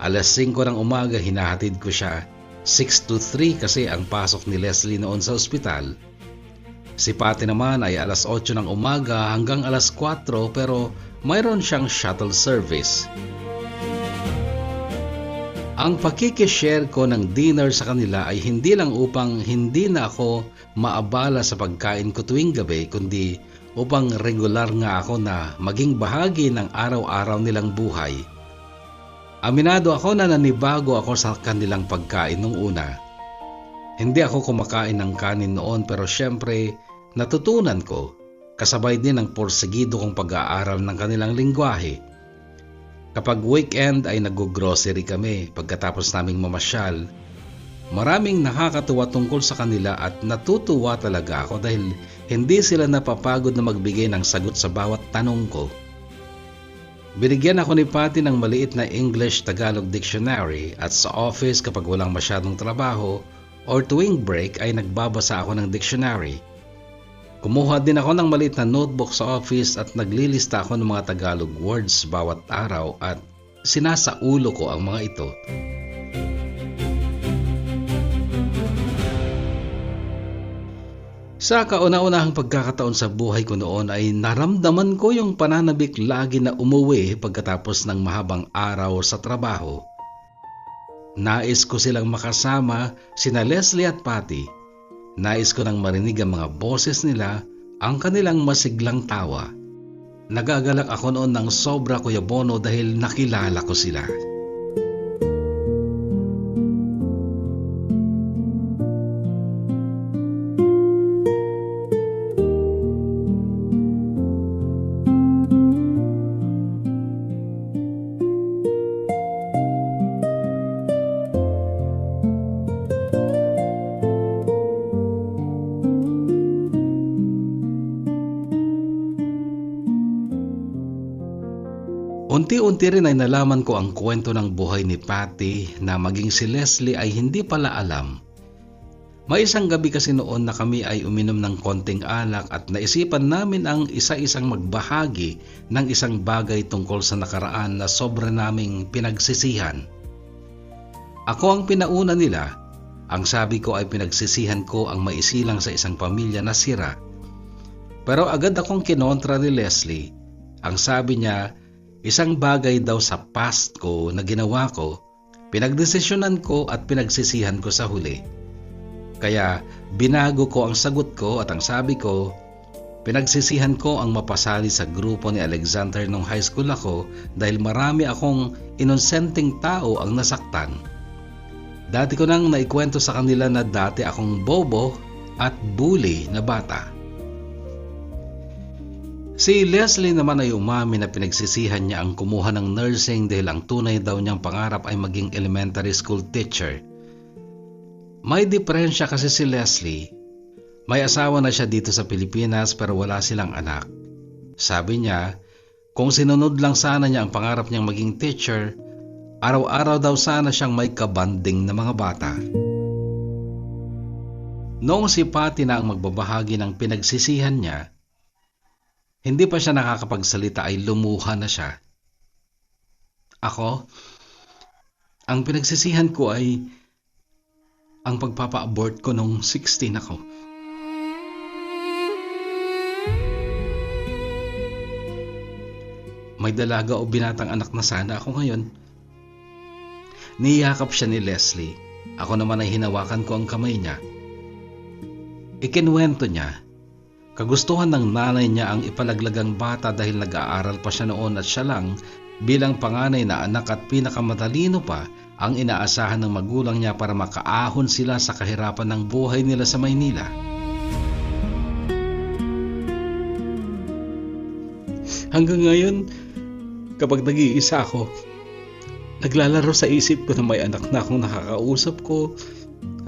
Alas 5 ng umaga hinahatid ko siya. 6 to 3 kasi ang pasok ni Leslie noon sa ospital. Si Patty naman ay alas 8 ng umaga hanggang alas 4 pero mayroon siyang shuttle service. Ang pakikishare ko ng dinner sa kanila ay hindi lang upang hindi na ako maabala sa pagkain ko tuwing gabi, kundi upang regular nga ako na maging bahagi ng araw-araw nilang buhay. Aminado ako na nanibago ako sa kanilang pagkain nung una. Hindi ako kumakain ng kanin noon pero syempre natutunan ko, kasabay din ang porsigido kong pag-aaral ng kanilang lingwahe. Kapag weekend ay nag-grocery kami pagkatapos naming mamasyal. Maraming nakakatuwa tungkol sa kanila at natutuwa talaga ako dahil hindi sila napapagod na magbigay ng sagot sa bawat tanong ko. Binigyan ako ni Patty ng maliit na English-Tagalog dictionary at sa office kapag walang masyadong trabaho or tuwing break ay nagbabasa ako ng dictionary. Kumuha din ako ng maliit na notebook sa office at naglilista ako ng mga Tagalog words bawat araw at sinasaulo ko ang mga ito. Sa kauna-unahang pagkakataon sa buhay ko noon ay naramdaman ko yung pananabik lagi na umuwi pagkatapos ng mahabang araw sa trabaho. Nais ko silang makasama, sina Leslie at Patty. Nais ko nang marinig ang mga boses nila, ang kanilang masiglang tawa. Nagagalak ako noon ng sobra, Kuya Bono, dahil nakilala ko sila. Unti-unti rin ay nalaman ko ang kwento ng buhay ni Patty na maging si Leslie ay hindi pala alam. May isang gabi kasi noon na kami ay uminom ng konting alak at naisipan namin ang isa-isang magbahagi ng isang bagay tungkol sa nakaraan na sobra naming pinagsisihan. Ako ang pinauna nila. Ang sabi ko ay pinagsisihan ko ang maisilang sa isang pamilya na sira. Pero agad akong kinontra ni Leslie. Ang sabi niya, isang bagay daw sa past ko na ginawa ko, pinagdesisyonan ko at pinagsisihan ko sa huli. Kaya binago ko ang sagot ko at ang sabi ko, pinagsisihan ko ang mapasali sa grupo ni Alexander nung high school ako dahil marami akong inosenteng tao ang nasaktan. Dati ko nang naikwento sa kanila na dati akong bobo at bully na bata. Si Leslie naman ay umami na pinagsisihan niya ang kumuha ng nursing dahil ang tunay daw niyang pangarap ay maging elementary school teacher. May diferensya kasi si Leslie. May asawa na siya dito sa Pilipinas pero wala silang anak. Sabi niya, kung sinunod lang sana niya ang pangarap niyang maging teacher, araw-araw daw sana siyang may kabanding na mga bata. Noong si Patty na ang magbabahagi ng pinagsisihan niya, hindi pa siya nakakapagsalita ay lumuha na siya. Ako, ang pinagsisihan ko ay ang pagpapa-abort ko nung 16 ako. May dalaga o binatang anak na sana ako ngayon. Niyakap siya ni Leslie. Ako naman ay hinawakan ko ang kamay niya. Ikinuwento niya. Kagustuhan ng nanay niya ang ipalaglagang bata dahil nag-aaral pa siya noon at siya lang bilang panganay na anak at pinakamatalino pa ang inaasahan ng magulang niya para makaahon sila sa kahirapan ng buhay nila sa Maynila. Hanggang ngayon, kapag nag-iisa ako, naglalaro sa isip ko na may anak na akong nakakausap ko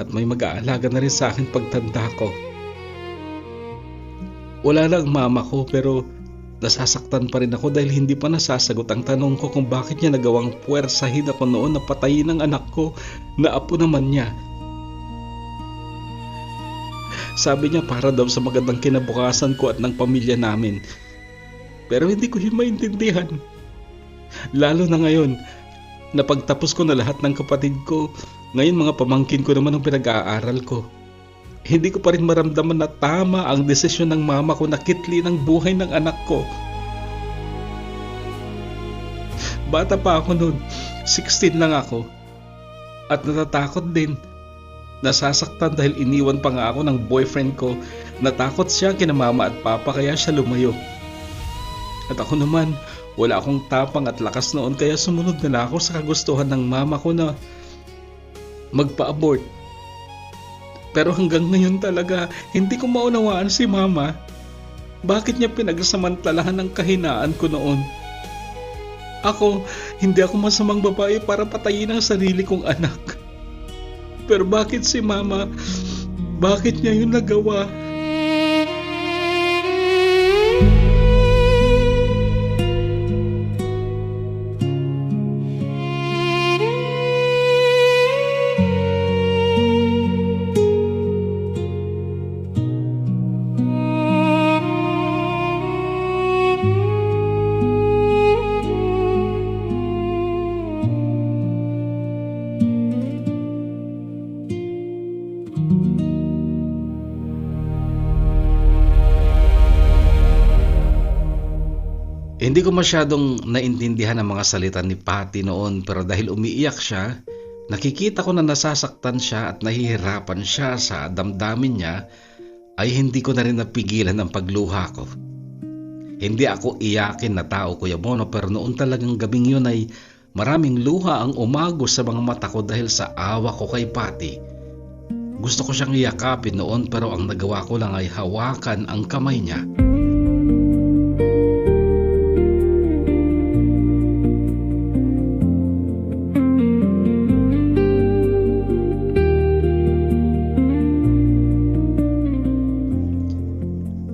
at may mag-aalaga na rin sa akin pagtanda ko. Wala lang mama ko pero nasasaktan pa rin ako dahil hindi pa nasasagot ang tanong ko kung bakit niya nagawang puwersahin ako noon na patayin ang anak ko na apo naman niya. Sabi niya para daw sa magandang kinabukasan ko at ng pamilya namin. Pero hindi ko yun maintindihan. Lalo na ngayon Napagtapos ko na lahat ng kapatid ko. Ngayon mga pamangkin ko naman ang pinag-aaral ko. Hindi ko pa rin maramdaman na tama ang desisyon ng mama ko na kitlin ang buhay ng anak ko. Bata pa ako noon, 16 lang ako. At natatakot din. Nasasaktan dahil iniwan pa nga ako ng boyfriend ko. Natakot siya kina mama at papa kaya siya lumayo. At ako naman, wala akong tapang at lakas noon kaya sumunod na ako sa kagustuhan ng mama ko na magpa-abort. Pero hanggang ngayon talaga, hindi ko maunawaan si mama. Bakit niya pinagsamantalahan ang kahinaan ko noon? Ako, hindi ako masamang babae para patayin ang sarili kong anak. Pero bakit si mama? Bakit niya yun nagawa? Hindi ko masyadong naintindihan ang mga salita ni Patty noon pero dahil umiiyak siya, nakikita ko na nasasaktan siya at nahihirapan siya sa damdamin niya, ay hindi ko na rin napigilan ang pagluha ko. Hindi ako iyakin na tao, Kuya Bono, pero noon talagang gabing yun ay maraming luha ang umagos sa mga mata ko dahil sa awa ko kay Patty. Gusto ko siyang iyakapin noon pero ang nagawa ko lang ay hawakan ang kamay niya.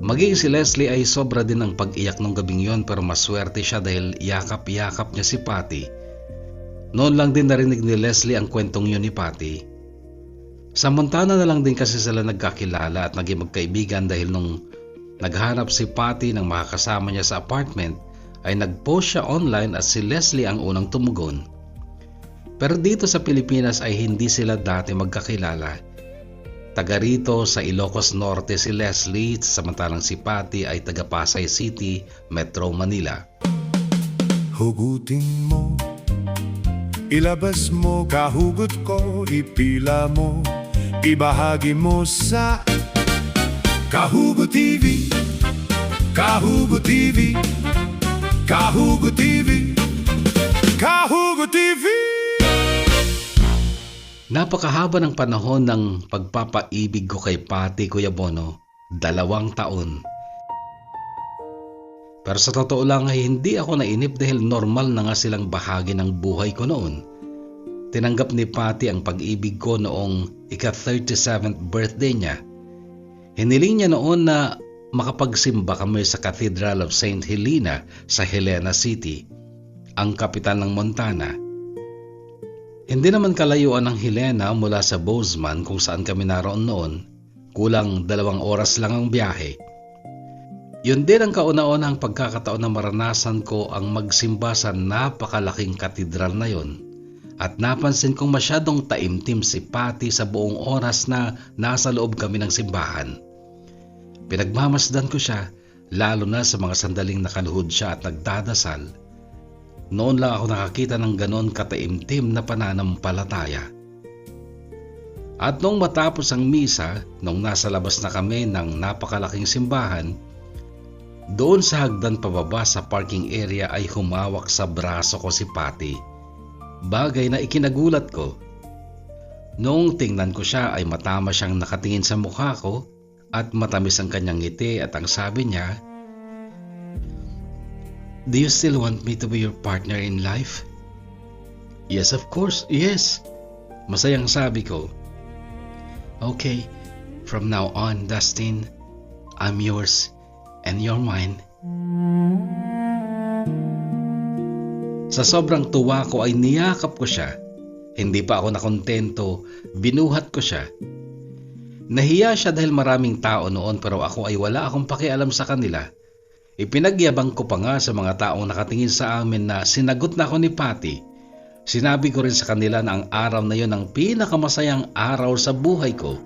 Maging si Leslie ay sobra din ang pag-iyak nung gabing yon pero maswerte siya dahil yakap-yakap niya si Patty. Noon lang din narinig ni Leslie ang kwentong yun ni Patty. Sa Montana na lang din kasi sila nagkakilala at naging magkaibigan dahil nung naghanap si Patty ng makakasama niya sa apartment ay nag-post siya online at si Leslie ang unang tumugon. Pero dito sa Pilipinas ay hindi sila dati magkakilala. Taga rito sa Ilocos Norte si Leslie, samantalang si Patty ay taga Pasay City, Metro Manila. Hugutin mo, ilabas mo, kahugot ko, ipila mo, ibahagi mo sa Kahugot TV, Kahugot TV, Kahugot TV, Kahugot TV. Napakahaba ng panahon ng pagpapaibig ko kay Patty, Kuya Bono, 2 taon. Pero sa totoo lang ay hindi ako nainip dahil normal na nga silang bahagi ng buhay ko noon. Tinanggap ni Patty ang pag-ibig ko noong ika-37th birthday niya. Hiniling niya noon na makapagsimba kami sa Cathedral of St. Helena sa Helena City, ang kapital ng Montana. Hindi naman kalayuan ng Helena mula sa Bozeman kung saan kami naroon noon. Kulang 2 oras lang ang biyahe. Yun din ang kauna-unahang pagkakataon na maranasan ko ang magsimba sa napakalaking katedral na yon. At napansin kong masyadong taimtim si Patty sa buong oras na nasa loob kami ng simbahan. Pinagmamasdan ko siya, lalo na sa mga sandaling nakaluhod siya at nagdadasal. Noon lang ako nakakita ng ganon kataimtim na pananampalataya. At nung matapos ang misa, nung nasa labas na kami ng napakalaking simbahan, doon sa hagdan pababa sa parking area ay humawak sa braso ko si Patty. Bagay na ikinagulat ko. Noong tingnan ko siya ay matama siyang nakatingin sa mukha ko at matamis ang kanyang ngiti at ang sabi niya, "Do you still want me to be your partner in life?" "Yes, of course, yes." Masayang sabi ko. "Okay, from now on, Dustin, I'm yours and you're mine." Sa sobrang tuwa ko ay niyakap ko siya. Hindi pa ako nakontento, binuhat ko siya. Nahiya siya dahil maraming tao noon pero ako ay wala akong pakialam sa kanila. Ipinagyabang ko pa nga sa mga taong nakatingin sa amin na sinagot na ako ni Patty. Sinabi ko rin sa kanila na ang araw na yon ang pinakamasayang araw sa buhay ko.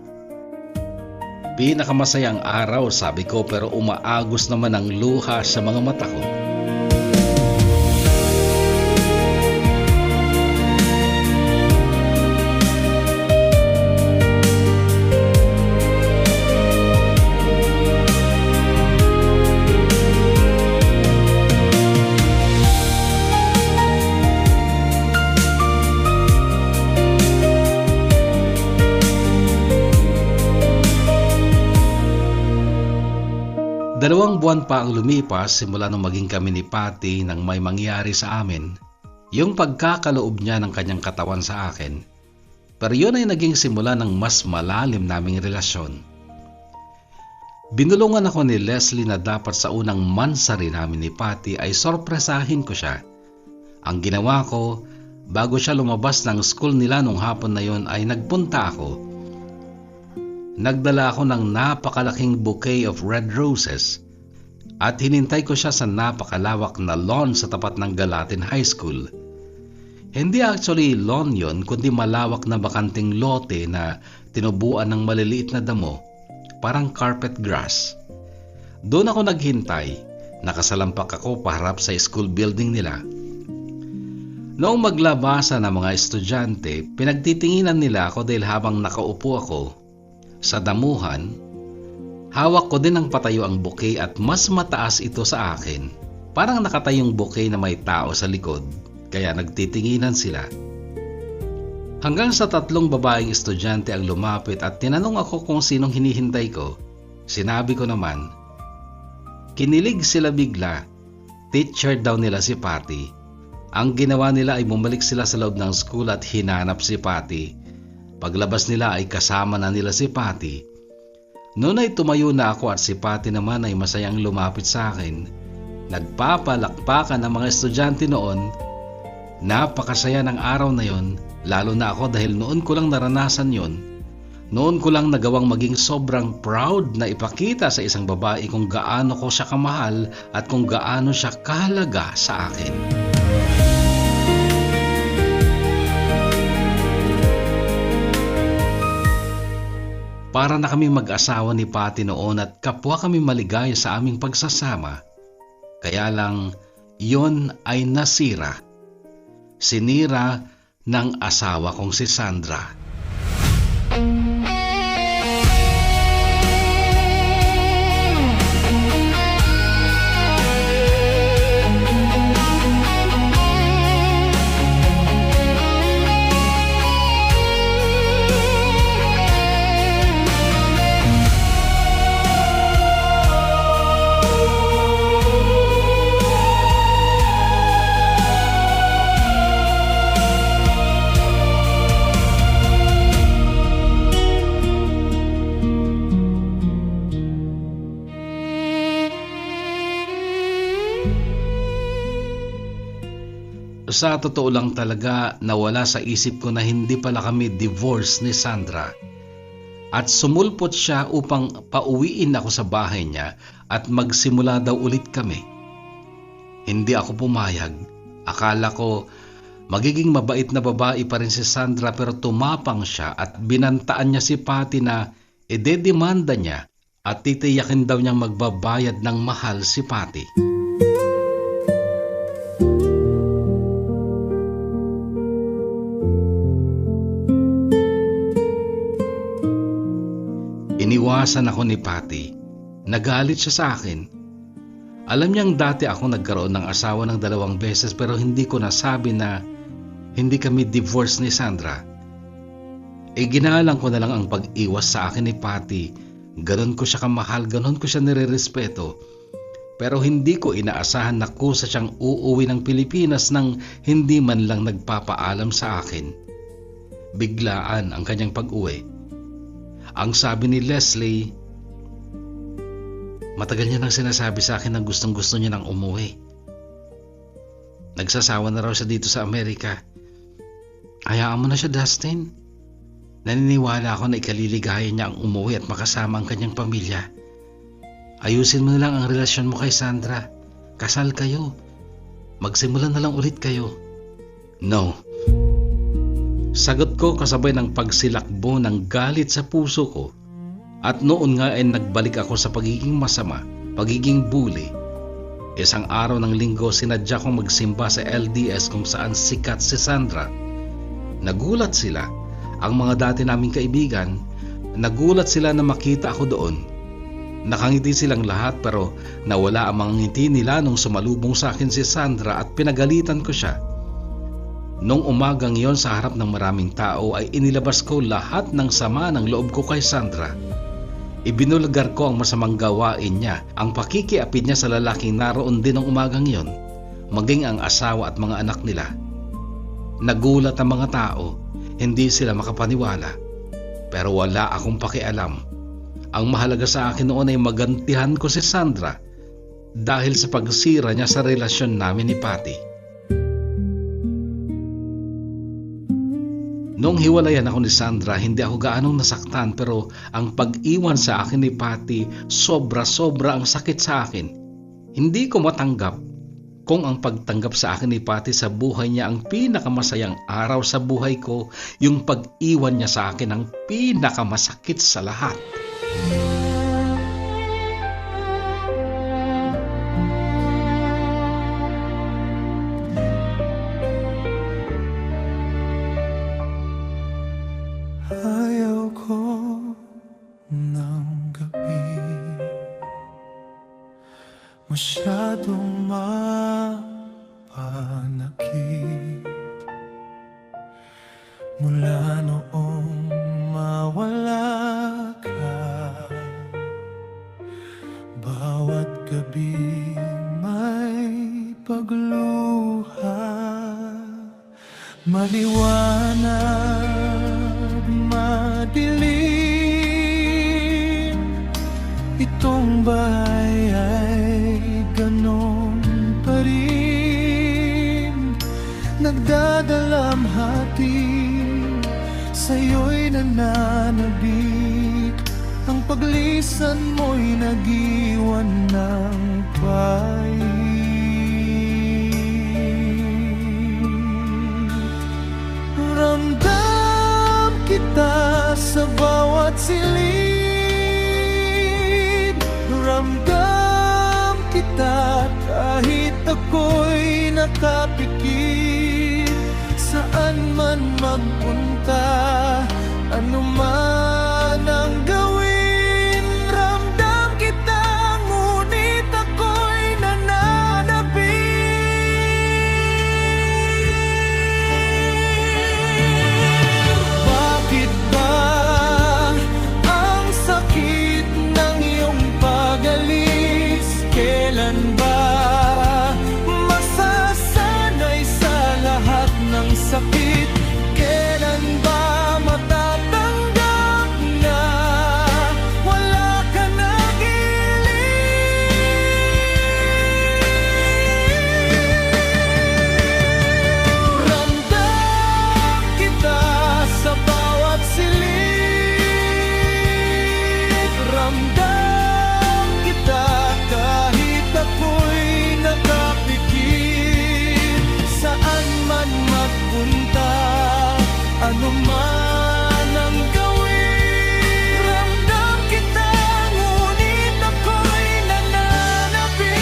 Pinakamasayang araw, sabi ko, pero umaagos naman ang luha sa mga mata ko. Dalawang buwan pa ang lumipas simula nung maging kami ni Patty nang may mangyari sa amin, yung pagkakaloob niya ng kanyang katawan sa akin. Pero yun ay naging simula ng mas malalim naming relasyon. Binulungan ako ni Leslie na dapat sa unang mansari namin ni Patty ay sorpresahin ko siya. Ang ginawa ko, bago siya lumabas ng school nila nung hapon na yon ay nagpunta ako. Nagdala ako ng napakalaking bouquet of red roses at hinintay ko siya sa napakalawak na lawn sa tapat ng Galatin High School. Hindi actually lawn yon, kundi malawak na bakanting lote na tinubuan ng maliliit na damo, parang carpet grass. Doon ako naghintay, nakasalampak ako paharap sa school building nila. Noong maglabasa ng mga estudyante, pinagtitinginan nila ako dahil habang nakaupo ako sa damuhan, hawak ko din ng patayo ang bouquet at mas mataas ito sa akin. Parang nakatayong bouquet na may tao sa likod, kaya nagtitinginan sila. Hanggang sa 3 babaeng estudyante ang lumapit at tinanong ako kung sinong hinihintay ko. Sinabi ko naman. Kinilig sila bigla. Teacher daw nila si Patty. Ang ginawa nila ay bumalik sila sa loob ng school at hinanap si Patty. Paglabas nila ay kasama na nila si Patty. Noon ay tumayo na ako at si Patty naman ay masayang lumapit sa akin. Nagpapalakpakan ang mga estudyante noon. Napakasaya ng araw na yon, lalo na ako dahil noon ko lang naranasan yon. Noon ko lang nagawang maging sobrang proud na ipakita sa isang babae kung gaano ko siya kamahal at kung gaano siya kahalaga sa akin. Para na kami mag-asawa ni Patty noon at kapwa kami maligaya sa aming pagsasama. Kaya lang, yon ay nasira. Sinira ng asawa kong si Sandra. Sa totoo lang talaga, nawala sa isip ko na hindi pala kami divorce ni Sandra. At sumulpot siya upang pauwiin ako sa bahay niya at magsimula daw ulit kami. Hindi ako pumayag. Akala ko magiging mabait na babae pa rin si Sandra, pero tumapang siya at binantaan niya si Patty na idedemanda niya at titiyakin daw niyang magbabayad ng mahal si Patty. Iniwasan ako ni Patty. Nagalit siya sa akin. Alam niyang dati ako nagkaroon ng asawa ng 2 beses pero hindi ko nasabi na hindi kami divorce ni Sandra. Ginalang ko na lang ang pag-iwas sa akin ni Patty. Ganon ko siya kamahal, ganon ko siya nirerespeto. Pero hindi ko inaasahan na kusa siyang uuwi ng Pilipinas nang hindi man lang nagpapaalam sa akin. Biglaan ang kanyang pag-uwi. Ang sabi ni Leslie, matagal niya nang sinasabi sa akin na gustong-gusto niya nang umuwi. Nagsasawa na raw siya dito sa Amerika. Hayaan mo na siya, Dustin. Naniniwala ako na ikaliligaya niya ang umuwi at makasama ang kanyang pamilya. Ayusin mo na lang ang relasyon mo kay Sandra. Kasal kayo. Magsimulan na lang ulit kayo. No, Sagot ko kasabay ng pagsilakbo ng galit sa puso ko. At noon nga ay nagbalik ako sa pagiging masama, pagiging bully. Isang araw ng linggo sinadya kong magsimba sa LDS kung saan sikat si Sandra. Nagulat sila, ang mga dati naming kaibigan, nagulat sila na makita ako doon. Nakangiti silang lahat pero nawala ang mga ngiti nila nung sumalubong sa akin si Sandra at pinagalitan ko siya. Nung umagang yon sa harap ng maraming tao ay inilabas ko lahat ng sama ng loob ko kay Sandra. Ibinulgar ko ang masamang gawain niya, ang pakikiapid niya sa lalaking naroon din ng umagang yon, maging ang asawa at mga anak nila. Nagulat ang mga tao, hindi sila makapaniwala. Pero wala akong pakialam. Ang mahalaga sa akin noon ay magantihan ko si Sandra dahil sa pagsira niya sa relasyon namin ni Patty. Nung hiwalayan ako ni Sandra, hindi ako gaanong nasaktan pero ang pag-iwan sa akin ni Patty, sobra-sobra ang sakit sa akin. Hindi ko matanggap kung ang pagtanggap sa akin ni Patty sa buhay niya ang pinakamasayang araw sa buhay ko, yung pag-iwan niya sa akin ang pinakamasakit sa lahat. Ayaw ko ng gabi, masyadong mapanakit. Mula noong mawala ka, bawat gabi may pagluha. Maliwanag, madilim, itong bahay ay ganon pa rin. Nagdadalamhati, sa'yo'y nananabik. Ang paglisan mo'y nag-iwan ng pain. Ramdam kita sa bawat silid. Ramdam kita kahit ako'y nakapikit. Saan man magpunta, ano man ang gawin, ramdam kita, ngunit ako'y nananabik. Bakit ba ang sakit ng iyong pag-alis? Kailan ba masasanay sa lahat ng sakit? Kailan ba matatanggap na wala ka nag-iling? Ramdam kita sa bawat silid. Ramdam kita kahit ako'y nakapikit. Saan man magpunta, ano man ang gawin, ramdam kita, ngunit ako'y nananabik.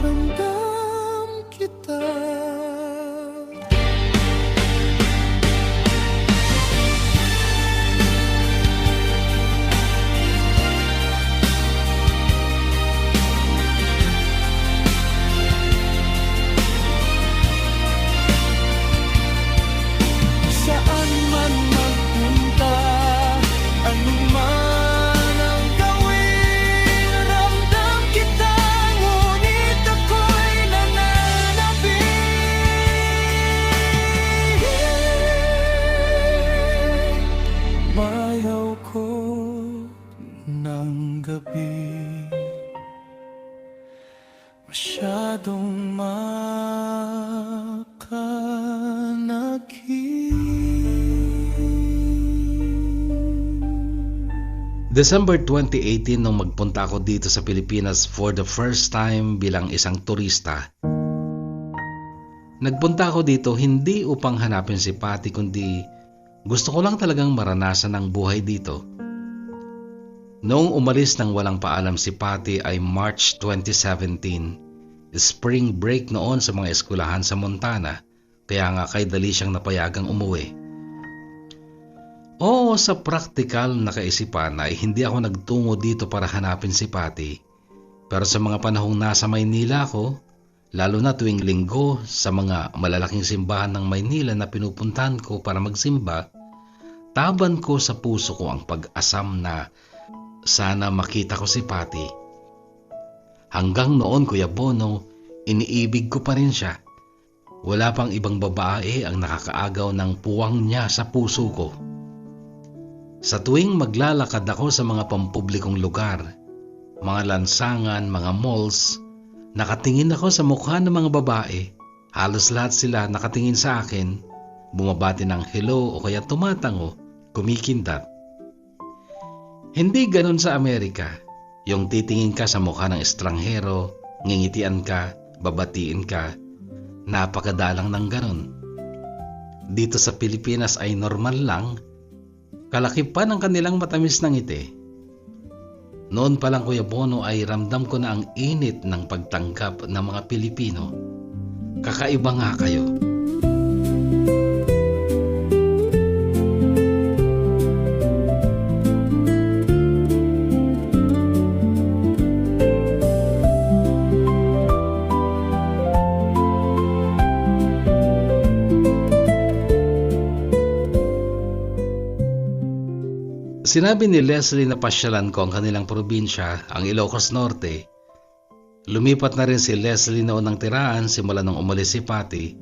Ramdam kita. Saan man magpunta, ano man ang gawin, ramdam kita, ngunit ako'y nananabik. Bayaw ko ng gabi, masyadong makanakit. December 2018 nung magpunta ako dito sa Pilipinas for the first time bilang isang turista. Nagpunta ako dito hindi upang hanapin si Patty kundi gusto ko lang talagang maranasan ang buhay dito. Noong umalis ng walang paalam si Patty ay March 2017, spring break noon sa mga eskwelahan sa Montana, kaya nga kay dali siyang napayagang umuwi. Oo, sa praktikal na kaisipan ay hindi ako nagtungo dito para hanapin si Patty. Pero sa mga panahong nasa Maynila ako, lalo na tuwing linggo sa mga malalaking simbahan ng Maynila na pinupuntahan ko para magsimba, taban ko sa puso ko ang pag-asam na sana makita ko si Patty. Hanggang noon, Kuya Bono, iniibig ko pa rin siya. Wala pang ibang babae ang nakakaagaw ng puwang niya sa puso ko. Sa tuwing maglalakad ako sa mga pampublikong lugar, mga lansangan, mga malls, nakatingin ako sa mukha ng mga babae. Halos lahat sila nakatingin sa akin, bumabati ng hello o kaya tumatango, kumikindat. Hindi ganun sa Amerika. Yung titingin ka sa mukha ng estranghero, ngingitian ka, babatiin ka, napakadalang ng ganun. Dito sa Pilipinas ay normal lang, kalaki pa ng kanilang matamis na ngiti. Noon pa lang, Kuya Bono, ay ramdam ko na ang init ng pagtanggap ng mga Pilipino. Kakaiba nga kayo. Sinabi ni Leslie na pasyalan ko ang kanilang probinsya, ang Ilocos Norte. Lumipat na rin si Leslie noon ng tirahan simula nung umalis si Patty.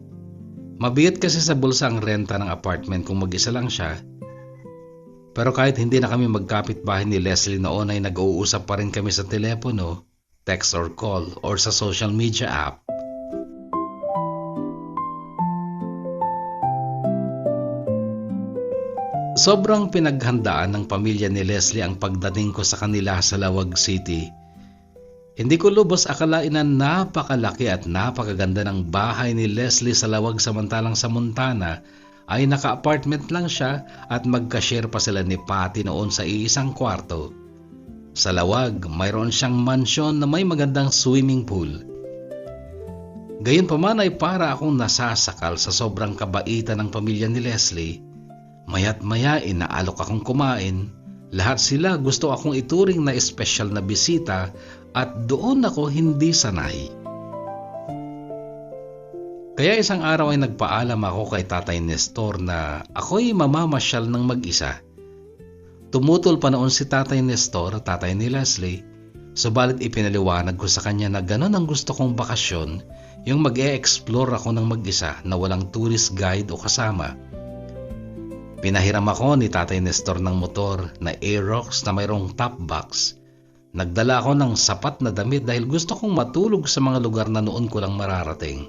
Mabigat kasi sa bulsa ang renta ng apartment kung mag-isa lang siya. Pero kahit hindi na kami magkapit-bahay ni Leslie noon ay nag-uusap pa rin kami sa telepono, text or call, or sa social media app. Sobrang pinaghandaan ng pamilya ni Leslie ang pagdating ko sa kanila sa Lawag City. Hindi ko lubos akalain na napakalaki at napakaganda ng bahay ni Leslie sa Lawag, samantalang sa Montana ay naka-apartment lang siya at magka-share pa sila ni Patty noon sa iisang kwarto. Sa Lawag, mayroon siyang mansyon na may magandang swimming pool. Gayunpaman ay para akong nasasakal sa sobrang kabaitan ng pamilya ni Leslie. Maya't maya inaalok akong kumain, lahat sila gusto akong ituring na espesyal na bisita at doon ako hindi sanay. Kaya isang araw ay nagpaalam ako kay Tatay Nestor na ako'y mamamasyal ng mag-isa. Tumutol pa noon si Tatay Nestor, tatay ni Leslie, subalit ipinaliwanag ko sa kanya na ganon ang gusto kong bakasyon, yung mag-e-explore ako ng mag-isa na walang tourist guide o kasama. Pinahiram ako ni Tatay Nestor ng motor na Aerox na mayroong top box. Nagdala ako ng sapat na damit dahil gusto kong matulog sa mga lugar na noon ko lang mararating.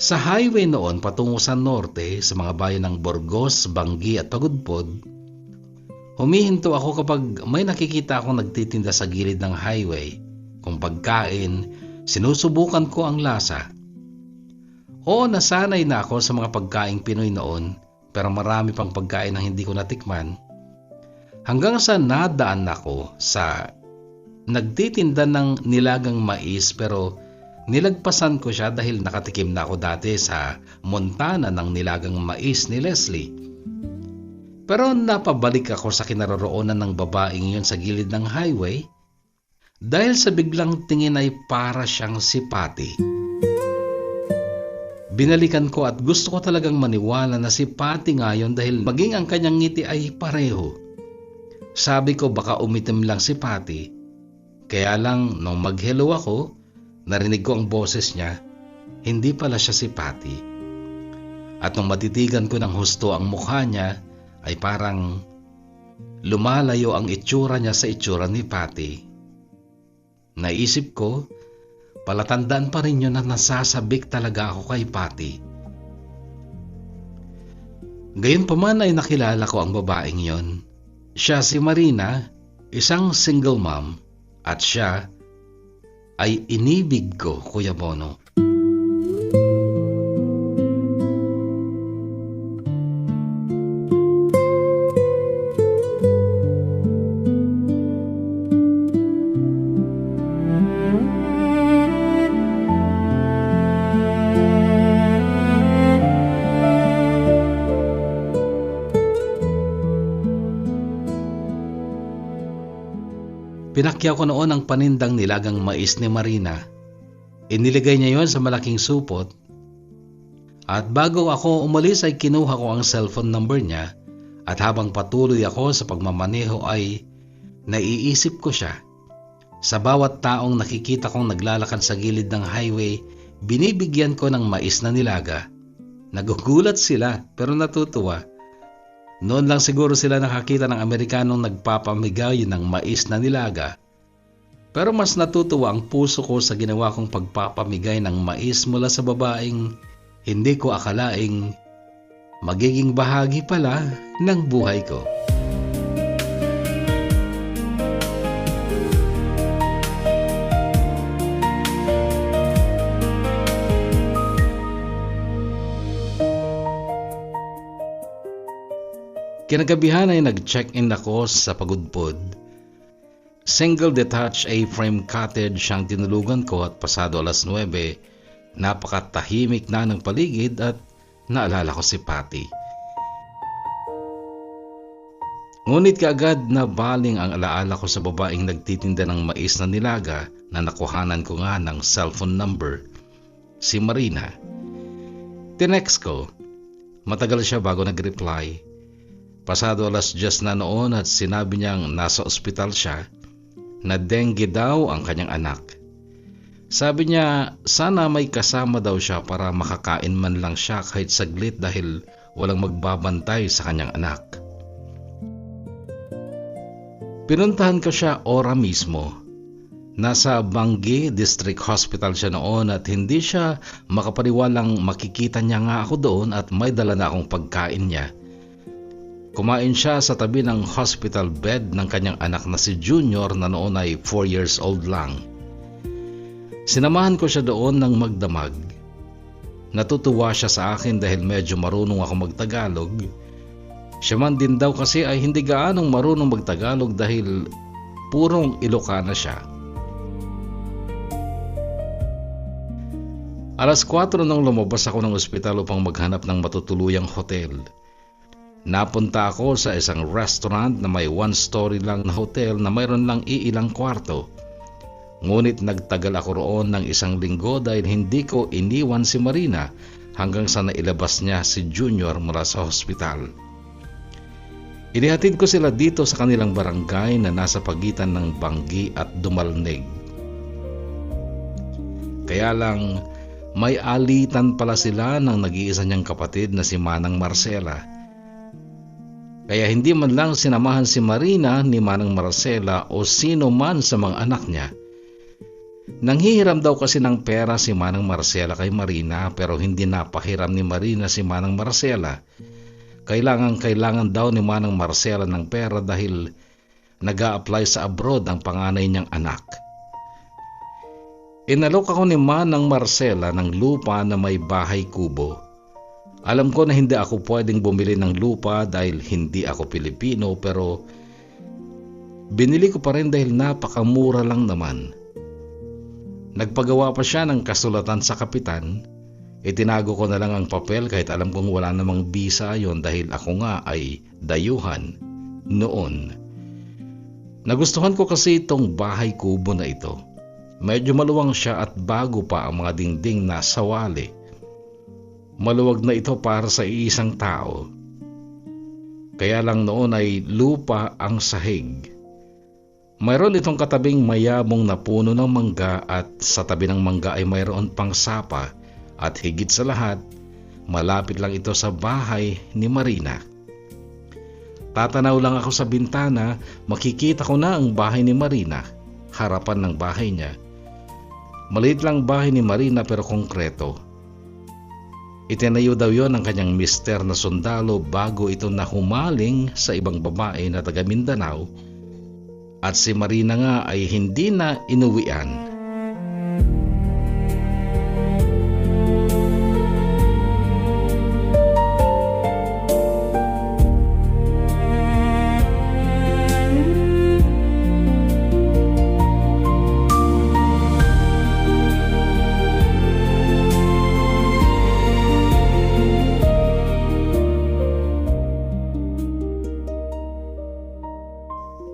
Sa highway noon patungo sa norte sa mga bayan ng Burgos, Bangi at Pagudpod, humihinto ako kapag may nakikita akong nagtitinda sa gilid ng highway. Kung pagkain, sinusubukan ko ang lasa. Oo, nasanay na ako sa mga pagkaing Pinoy noon, pero marami pang pagkain na hindi ko natikman. Hanggang sa nadaan ako sa nagtitinda ng nilagang mais, pero nilagpasan ko siya dahil nakatikim na ako dati sa Montana ng nilagang mais ni Leslie. Pero napabalik ako sa kinaroroonan ng babaeng yun sa gilid ng highway dahil sa biglang tingin ay para siyang si Patty. Binalikan ko at gusto ko talagang maniwala na si Patty ngayon dahil maging ang kanyang ngiti ay pareho. Sabi ko baka umitim lang si Patty. Kaya lang nung mag-hello ako, narinig ko ang boses niya, hindi pala siya si Patty. At nung matitigan ko ng husto ang mukha niya, ay parang lumalayo ang itsura niya sa itsura ni Patty. Naisip ko, palatandaan pa rin yun na nasasabik talaga ako kay Patty. Gayunpaman ay nakilala ko ang babaeng yon. Siya si Marina, isang single mom, at siya ay inibig ko, Kuya Bono. Pinakyaw ko noon ang panindang nilagang mais ni Marina. Iniligay niya yon sa malaking supot. At bago ako umalis ay kinuha ko ang cellphone number niya, at habang patuloy ako sa pagmamaneho ay naiisip ko siya. Sa bawat taong nakikita kong naglalakad sa gilid ng highway, binibigyan ko ng mais na nilaga. Nagugulat sila pero natutuwa. Noon lang siguro sila nakakita ng Amerikanong nagpapamigay ng mais na nilaga. Pero mas natutuwa ang puso ko sa ginawa kong pagpapamigay ng mais mula sa babaeng hindi ko akalaing magiging bahagi pala ng buhay ko. Kinagabihan ay nag-check-in ako sa Pagudpod. Single detached A-frame cottage ang tinulugan ko at pasado 9:00, napakatahimik na ng paligid at naalala ko si Patty. Ngunit kaagad na baling ang alaala ko sa babaeng nagtitinda ng mais na nilaga na nakuhanan ko nga ng cellphone number, si Marina. Tinext ko, matagal siya bago nag-reply. Pasado 10:00 na noon at sinabi niyang nasa ospital siya, na dengue daw ang kanyang anak. Sabi niya sana may kasama daw siya para makakain man lang siya kahit saglit dahil walang magbabantay sa kanyang anak. Pinuntahan ko siya ora mismo. Nasa Bangi District Hospital siya noon at hindi siya makapaniwalang makikita niya nga ako doon at may dala na akong pagkain niya. Kumain siya sa tabi ng hospital bed ng kanyang anak na si Junior na noon ay 4 years old lang. Sinamahan ko siya doon ng magdamag. Natutuwa siya sa akin dahil medyo marunong ako magtagalog. Siya man din daw kasi ay hindi gaanong marunong magtagalog dahil purong Ilocana siya. Alas 4 nang lumabas ako ng ospital upang maghanap ng matutuluyang hotel. Napunta ako sa isang restaurant na may 1-story lang na hotel na mayroon lang iilang kwarto. Ngunit nagtagal ako roon ng 1 linggo dahil hindi ko iniwan si Marina hanggang sa nailabas niya si Junior mula sa hospital. Inihatid ko sila dito sa kanilang barangay na nasa pagitan ng Bangi at Dumalneg. Kaya lang may alitan pala sila ng nag-iisa niyang kapatid na si Manang Marcela. Kaya hindi man lang sinamahan si Marina ni Manang Marcela o sino man sa mga anak niya. Nanghihiram daw kasi ng pera si Manang Marcela kay Marina pero hindi napahiram ni Marina si Manang Marcela. Kailangan daw ni Manang Marcela ng pera dahil nag-a-apply sa abroad ang panganay niyang anak. Inalok ako ni Manang Marcela ng lupa na may bahay kubo. Alam ko na hindi ako pwedeng bumili ng lupa dahil hindi ako Pilipino pero binili ko pa rin dahil napakamura lang naman. Nagpagawa pa siya ng kasulatan sa kapitan. Itinago ko na lang ang papel kahit alam kong wala namang bisa yon dahil ako nga ay dayuhan noon. Nagustuhan ko kasi itong bahay kubo na ito. Medyo maluwang siya at bago pa ang mga dingding na sawali. Maluwag na ito para sa iisang tao. Kaya lang noon ay lupa ang sahig. Mayroon itong katabing mayabong na puno ng mangga at sa tabi ng mangga ay mayroon pang sapa at higit sa lahat, malapit lang ito sa bahay ni Marina. Tatanaw lang ako sa bintana, makikita ko na ang bahay ni Marina, harapan ng bahay niya. Maliit lang bahay ni Marina pero konkreto. Itinayo daw yon ng kanyang mister na sundalo bago ito nahumaling sa ibang babae na taga Mindanao at si Marina nga ay hindi na inuwian.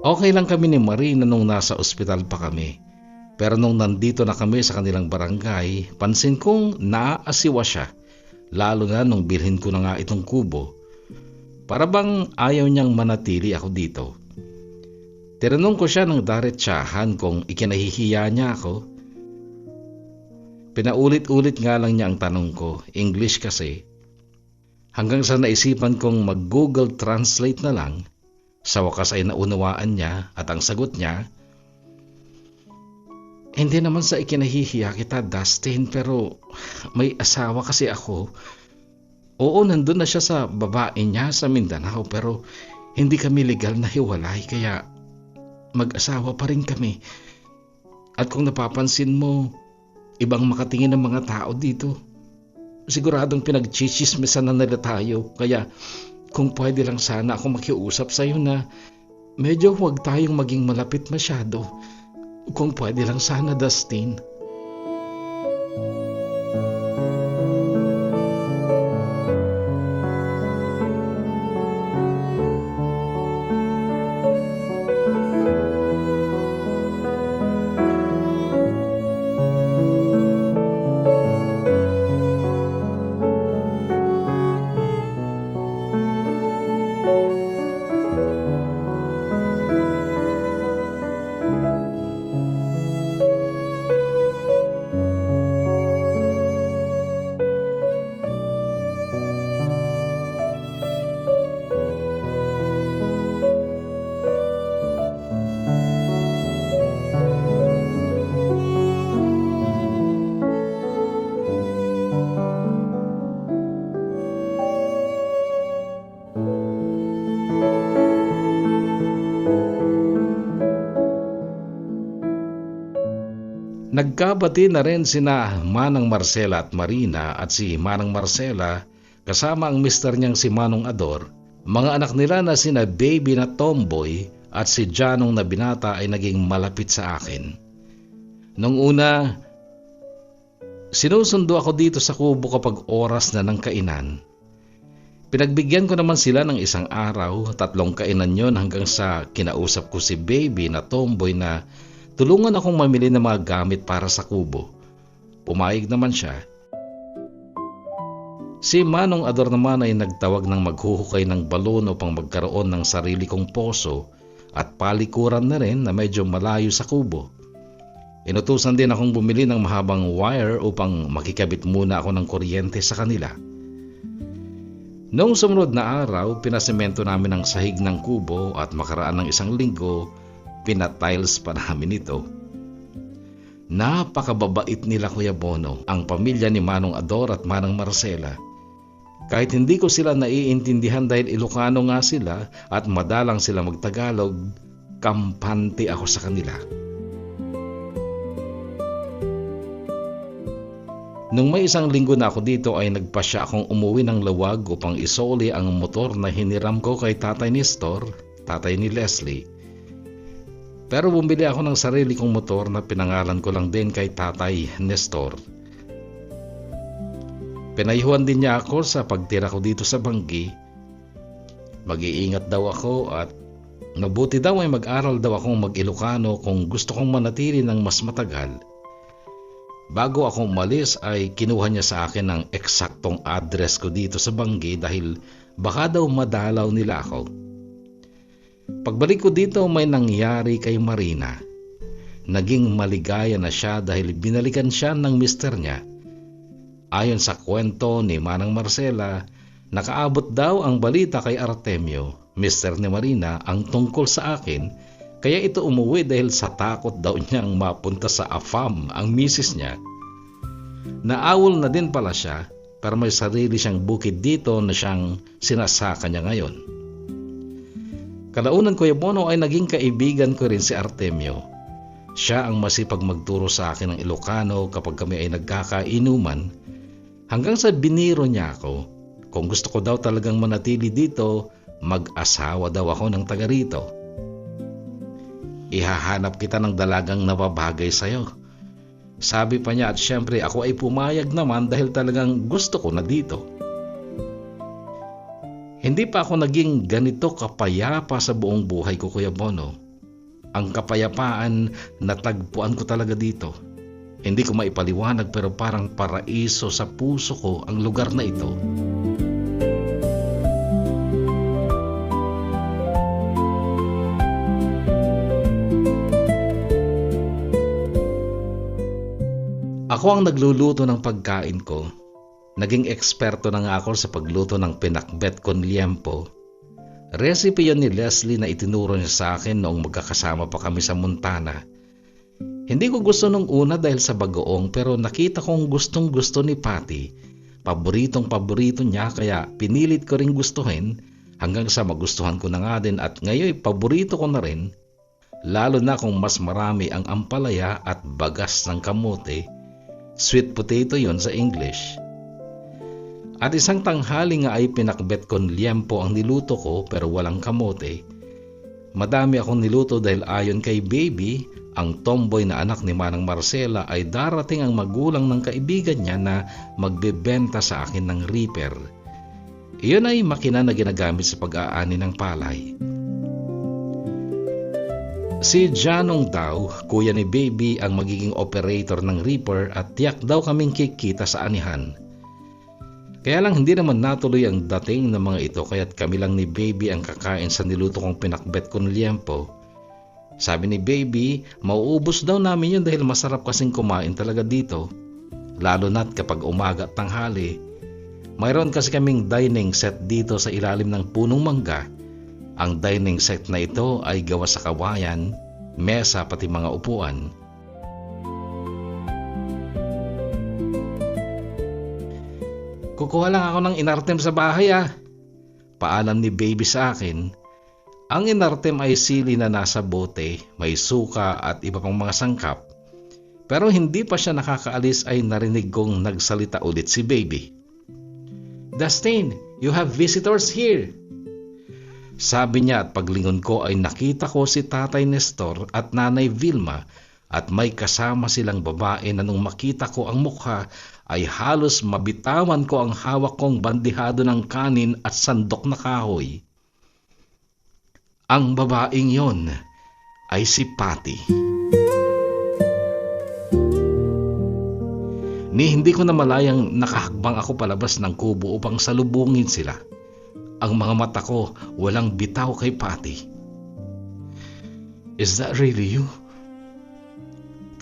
Okay lang kami ni Marina nung nasa ospital pa kami. Pero nung nandito na kami sa kanilang barangay, pansin kong naaasiwa siya. Lalo na nung bilhin ko na nga itong kubo. Para bang ayaw niyang manatili ako dito. Tinanong ko siya ng diretsahan kung ikinahihiya niya ako. Pinaulit-ulit nga lang niya ang tanong ko, English kasi. Hanggang sa naisipan kong mag-Google Translate na lang. Sa wakas ay naunawaan niya at ang sagot niya, hindi naman sa ikinahihiya kita, Dustin, pero may asawa kasi ako. Oo, nandun na siya sa babae niya sa Mindanao pero hindi kami legal na hiwalay kaya mag-asawa pa rin kami. At kung napapansin mo, ibang makatingin ng mga tao dito. Siguradong pinagchichismisan na nila tayo kaya kung pwede lang sana ako makiusap sa iyo na medyo huwag tayong maging malapit masyado. Kung pwede lang sana, Dustin. Nagkabati na rin sina Manang Marcela at Marina at si Manang Marcela kasama ang mister niyang si Manong Ador. Mga anak nila na sina Baby na tomboy at si Janong na binata ay naging malapit sa akin. Nung una, sinusundo ako dito sa kubo kapag oras na ng kainan. Pinagbigyan ko naman sila ng isang araw, 3 kainan yon hanggang sa kinausap ko si Baby na tomboy na tulungan akong mamili ng mga gamit para sa kubo. Pumayag naman siya. Si Manong Ador naman ay nagtawag ng maghuhukay ng balon upang magkaroon ng sarili kong poso at palikuran na rin na medyo malayo sa kubo. Inutusan din akong bumili ng mahabang wire upang makikabit muna ako ng kuryente sa kanila. Noong sumunod na araw, pinasemento namin ang sahig ng kubo at makaraan ng 1 linggo, pinatiles pa namin ito. Napakababait nila Kuya Bono, ang pamilya ni Manong Ador at Manang Marcela. Kahit hindi ko sila naiintindihan dahil Ilocano nga sila at madalang sila magtagalog, kampante ako sa kanila. Nung may 1 linggo na ako dito ay nagpasya akong umuwi ng Lawag upang isoli ang motor na hiniram ko kay Tatay Nestor, tatay ni Leslie. Pero bumili ako ng sarili kong motor na pinangalan ko lang din kay Tatay Nestor. Pinayuhan din niya ako sa pagtira ko dito sa Banggi. Mag-iingat daw ako at mabuti daw ay mag-aral daw akong mag-Ilocano kung gusto kong manatili ng mas matagal. Bago ako umalis ay kinuha niya sa akin ang eksaktong address ko dito sa Banggi dahil baka daw madalaw nila ako. Pagbalik ko dito may nangyari kay Marina. Naging maligaya na siya dahil binalikan siya ng mister niya. Ayon sa kwento ni Manang Marcela, nakaabot daw ang balita kay Artemio, mister ni Marina, ang tungkol sa akin, kaya ito umuwi dahil sa takot daw niyang mapunta sa AFAM ang misis niya. Naawol na din pala siya pero may sarili siyang bukid dito na siyang sinasaka niya ngayon. Kalaunan Kuya Bono ay naging kaibigan ko rin si Artemio. Siya ang masipag magturo sa akin ng Ilocano kapag kami ay nagkakainuman, hanggang sa biniro niya ako. Kung gusto ko daw talagang manatili dito, mag-asawa daw ako ng taga rito. Ihahanap kita ng dalagang nababagay sa'yo. Sabi pa niya, at syempre ako ay pumayag naman dahil talagang gusto ko na dito. Hindi pa ako naging ganito kapayapa sa buong buhay ko, Kuya Bono. Ang kapayapaan natagpuan ko talaga dito. Hindi ko maipaliwanag pero parang paraiso sa puso ko ang lugar na ito. Ako ang nagluluto ng pagkain ko. Naging eksperto na nga ako sa pagluto ng pinakbet con liempo. Recipe yon ni Leslie na itinuro niya sa akin noong magkakasama pa kami sa Montana. Hindi ko gusto nung una dahil sa bagoong pero nakita kong gustong gusto ni Patty. Paboritong paborito niya kaya pinilit ko ring gustuhin hanggang sa magustuhan ko na nga din at ngayon paborito ko na rin. Lalo na kung mas marami ang ampalaya at bagas ng kamote. Sweet potato yon sa English. At isang tanghali nga ay pinakbet con liempo ang niluto ko pero walang kamote. Madami akong niluto dahil ayon kay Baby, ang tomboy na anak ni Manang Marcela ay darating ang magulang ng kaibigan niya na magbebenta sa akin ng reaper. Iyon ay makina na ginagamit sa pag-aani ng palay. Si Janong daw, kuya ni Baby, ang magiging operator ng reaper at tiyak daw kaming kikita sa anihan. Kaya lang hindi naman natuloy ang dating ng mga ito kaya't kami lang ni Baby ang kakain sa niluto kong pinakbet con liempo. Sabi ni Baby, mauubos daw namin yun dahil masarap kasing kumain talaga dito. Lalo na't kapag umaga at tanghali. Mayroon kasi kaming dining set dito sa ilalim ng punong mangga. Ang dining set na ito ay gawa sa kawayan, mesa pati mga upuan. Kukuha lang ako ng inartem sa bahay Paalam ni Baby sa akin. Ang inartem ay sili na nasa bote, may suka at iba pang mga sangkap. Pero hindi pa siya nakakaalis ay narinig kong nagsalita ulit si Baby. Dustin, you have visitors here. Sabi niya at paglingon ko ay nakita ko si Tatay Nestor at Nanay Vilma at may kasama silang babae na nung makita ko ang mukha ay halos mabitawan ko ang hawak kong bandihado ng kanin at sandok na kahoy. Ang babaeng yon ay si Patty. Hindi ko na malayang nakahakbang ako palabas ng kubo upang salubungin sila. Ang mga mata ko walang bitaw kay Patty. Is that really you?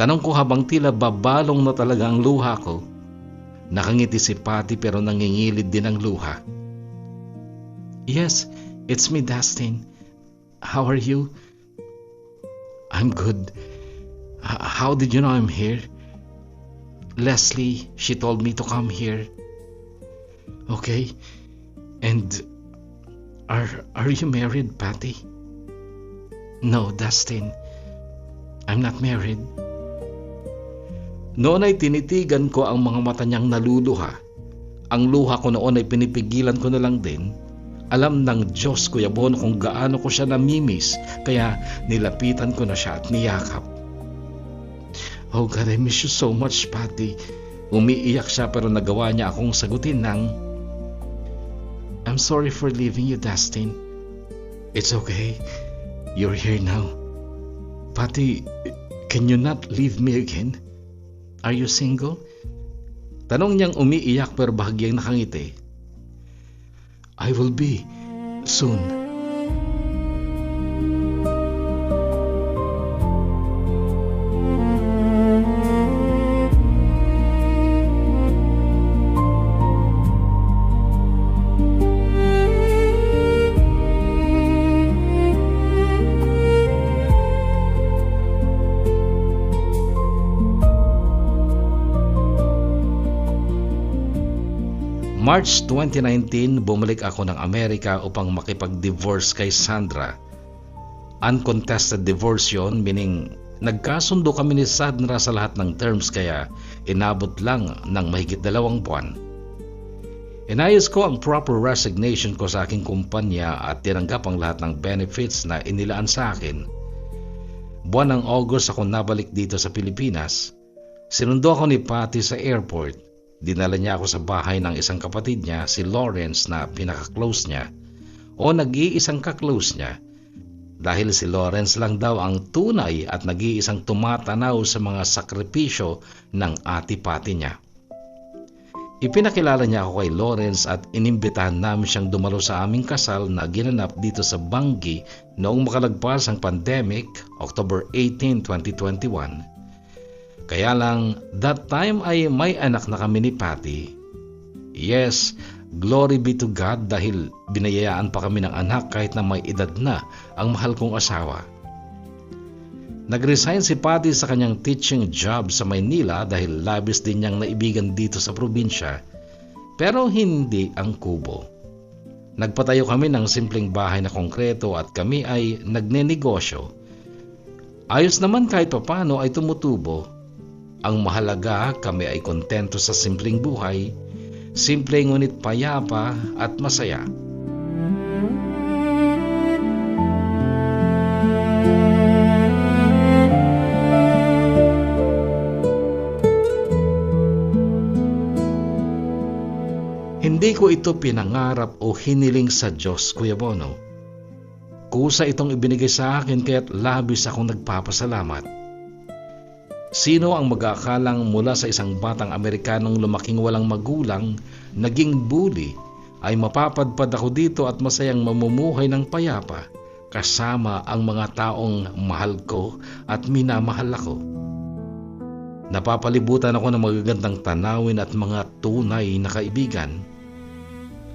Tanong ko habang tila babalong na talaga ang luha ko. Nakangiti si Patty pero nangingilid din ang luha. Yes, it's me, Dustin. How are you? I'm good. How did you know I'm here? Leslie, she told me to come here. Okay. And are you married, Patty? No, Dustin. I'm not married. Noon ay tinitigan ko ang mga mata niyang naluluha. Ang luha ko noon ay pinipigilan ko na lang din. Alam ng Diyos, Kuya Bono, kung gaano ko siya namimiss, kaya nilapitan ko na siya at niyakap. Oh God, I miss you so much, Patty. Umiiyak siya pero nagawa niya akong sagutin ng, I'm sorry for leaving you, Dustin. It's okay. You're here now. Patty, can you not leave me again? Are you single? Tanong niyang umiiyak pero bahagyang nakangiti. I will be soon. March 2019, bumalik ako ng Amerika upang makipag-divorce kay Sandra. Uncontested divorce yun, meaning nagkasundo kami ni Sandra sa lahat ng terms kaya inabot lang ng mahigit 2 buwan. Inayos ko ang proper resignation ko sa aking kumpanya at tinanggap ang lahat ng benefits na inilaan sa akin. Buwan ng August ako nabalik dito sa Pilipinas. Sinundo ako ni Patty sa airport. Dinala niya ako sa bahay ng isang kapatid niya, si Lawrence, na pinaka-close niya o nag-iisang ka-close niya dahil si Lawrence lang daw ang tunay at nag-iisang tumatanaw sa mga sakripisyo ng ati Patty niya. Ipinakilala niya ako kay Lawrence at inimbitahan namin siyang dumalo sa aming kasal na ginanap dito sa Bangi noong makalagpas ang pandemic, October 18, 2021. Kaya lang, that time ay may anak na kami ni Patty. Yes, glory be to God dahil binayayaan pa kami ng anak kahit na may edad na ang mahal kong asawa. Nag-resign si Patty sa kanyang teaching job sa Maynila dahil labis din niyang naibigan dito sa probinsya, pero hindi ang kubo. Nagpatayo kami ng simpleng bahay na konkreto at kami ay nagnenegosyo. Ayos naman kahit papano ay tumutubo. Ang mahalaga, kami ay kontento sa simpleng buhay, simple ngunit payapa at masaya. Hindi ko ito pinangarap o hiniling sa Diyos, Kuya Bono. Kusa itong ibinigay sa akin kaya't labis akong nagpapasalamat. Sino ang mag-aakalang mula sa isang batang Amerikanong lumaking walang magulang, naging bully, ay mapapadpad ako dito at masayang mamumuhay ng payapa kasama ang mga taong mahal ko at minamahal ako. Napapalibutan ako ng magagandang tanawin at mga tunay na kaibigan.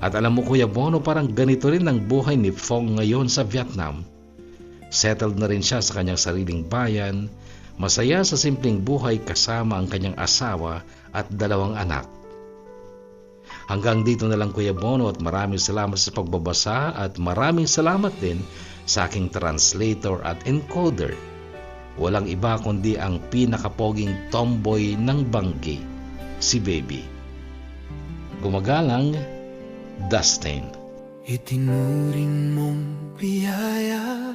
At alam mo Kuya Bono, parang ganito rin ang buhay ni Phong ngayon sa Vietnam. Settled na rin siya sa kanyang sariling bayan, masaya sa simpleng buhay kasama ang kanyang asawa at 2 anak. Hanggang dito na lang Kuya Bono at maraming salamat sa pagbabasa at maraming salamat din sa aking translator at encoder. Walang iba kundi ang pinakapoging tomboy ng Bangi, si Baby. Gumagalang, Dustin. Itinuring mong biyaya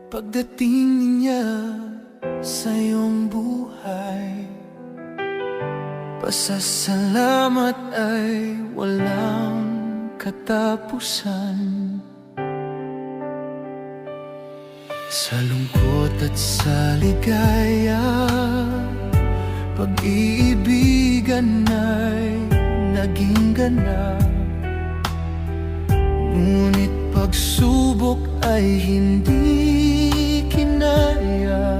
pagdating niya sa iyong buhay. Pasasalamat ay walang katapusan. Sa lungkot at sa ligaya, pag-iibigan ay naging ganap. Ngunit pagsubok ay hindi kinaya.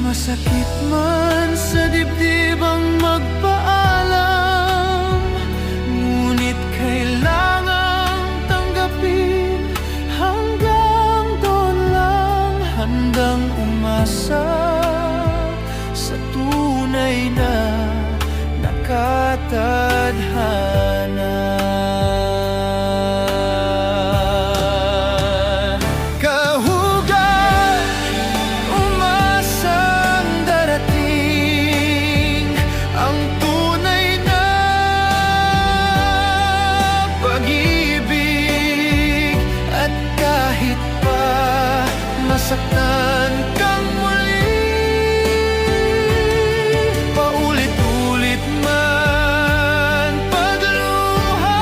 Masakit man sa dibdib ang magpaalam, ngunit kailangang tanggapin. Hanggang doon lang, handang umasa sa tunay na nakatadhana. Masaktan kang muli, paulit-ulit man pagluha,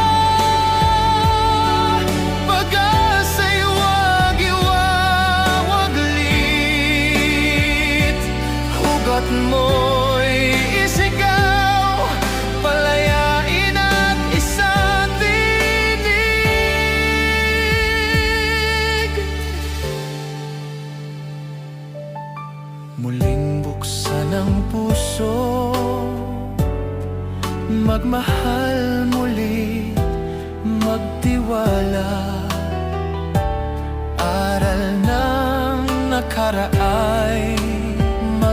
pag-asa'y wag iwawaglit. Hugot mo'y isigaw, palayain at isatinig. Muling buksan ang puso, magmahal muli, magtiwala. Aral ng nakaraay,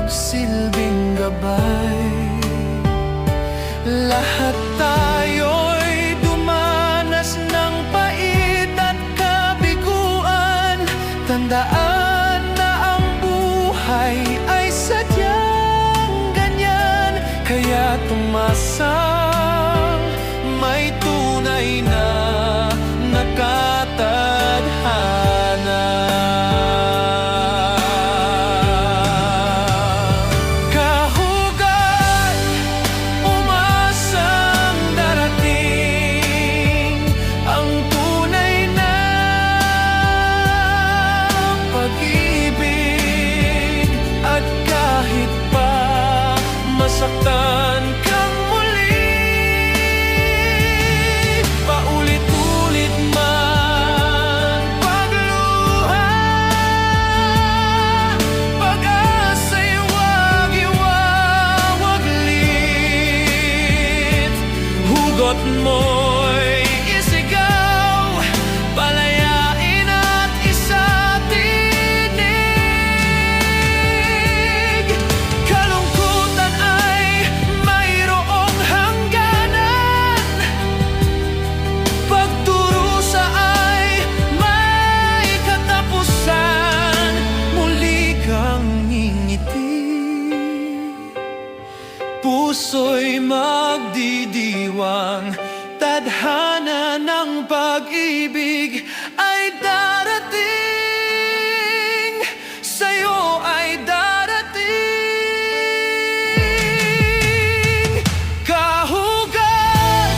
magsilbing gabay. Lahat tayo'y dumanas ng pait at kabiguan. Tandaan na ang buhay ay sadyang ganyan. Kaya tumasang may tunay na nakatadhana. Kahugat, umasang darating ang tunay na pag-ibig. At kahit pa masaktan kang muli, paulit-ulit man pagluha, pag-asa'y wag iwawaglit. Hugot mo'y isigaw, palayain at isatinig. Kalungkutan ay mayroong hangganan, pagdurusa ay may katapusan. Muli kang ngingiti, puso'y magdidiwang. Tadhana ng pag-ibig ay darating, sa'yo ay darating. Kahugat,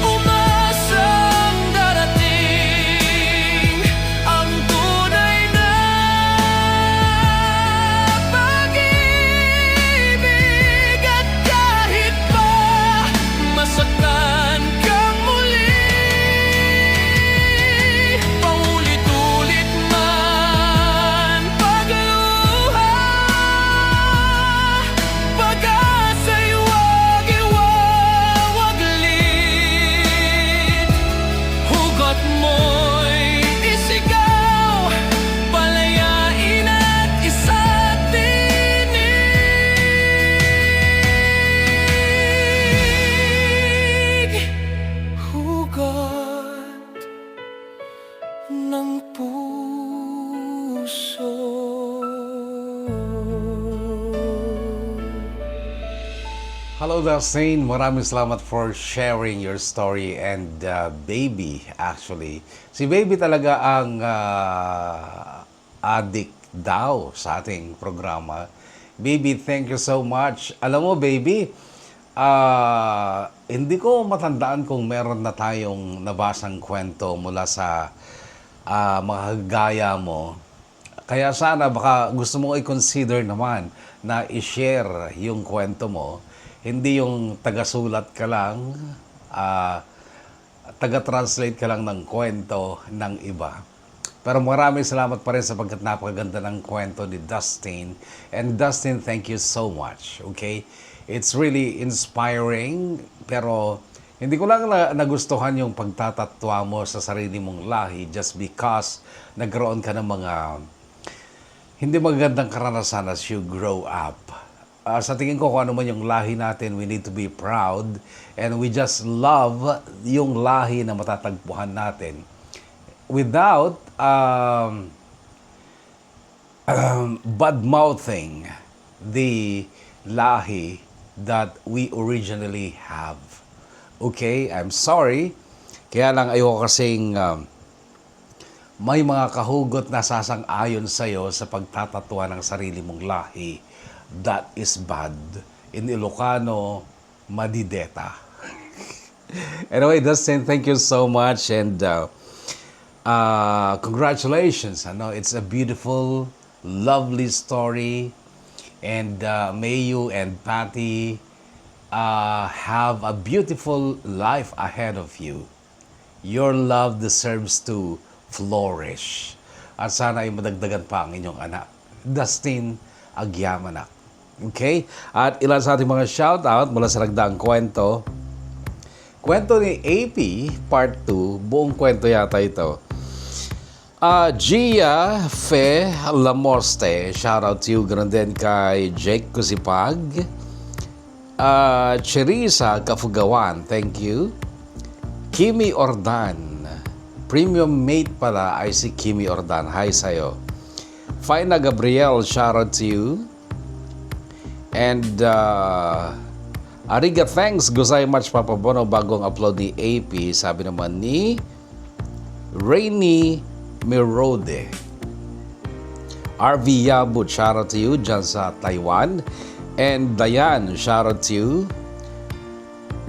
umasang darating ang tunay na pag-ibig. At kahit pa masaktan kang muli, paulit-ulit man pagluha, pag-asa'y wag iwawaglit. Hugot mo'y isigaw, palayain at isatinig. Hugot ng puso. Hello Dustin, maraming salamat for sharing your story and Baby actually. Si Baby talaga ang addict daw sa ating programa. Baby, thank you so much. Alam mo Baby, hindi ko matandaan kung meron na tayong nabasang kwento mula sa mga gaya mo. Kaya sana baka gusto mo i-consider naman na i-share yung kwento mo. Hindi yung taga-sulat ka lang, taga-translate ka lang ng kwento ng iba. Pero maraming salamat pa rin sapagkat napakaganda ng kwento ni Dustin. And Dustin, thank you so much. Okay? It's really inspiring, pero hindi ko lang nagustuhan yung pagtatatwa mo sa sarili mong lahi just because nagkaroon ka ng mga hindi magagandang karanasan as you grow up. Sa tingin ko kung ano man yung lahi natin, we need to be proud and we just love yung lahi na matatagpuan natin without bad-mouthing the lahi that we originally have. Okay? I'm sorry. Kaya lang ayoko kasing may mga kahugot na sasang-ayon sa'yo sa pagtatatwa ng sarili mong lahi. That is bad. In Ilocano, madideta. Anyway, Dustin, thank you so much and congratulations. It's a beautiful, lovely story and may you and Patty have a beautiful life ahead of you. Your love deserves to flourish. At sana ay madagdagan pa ang inyong anak. Dustin Agyamanak. Okay? At ilan sa ating mga shoutout mula sa nagdaang kwento. Kwento ni AP, part 2. Buong kwento yata ito. Gia Fe Lamoste, shoutout to you. Ganun din kay Jake Kusipag. Cherisa Kafugawan, thank you. Kimi Ordan, premium mate pala ay si Kimi Ordan. Hi sa'yo. Faina Gabriel, shoutout to you. And Ariga, thanks. Gusay much papabono bagong upload ni AP. Sabi naman ni Rainy Mirode. RV Yabut, shoutout to you dyan sa Taiwan. And Dayan, shoutout to you.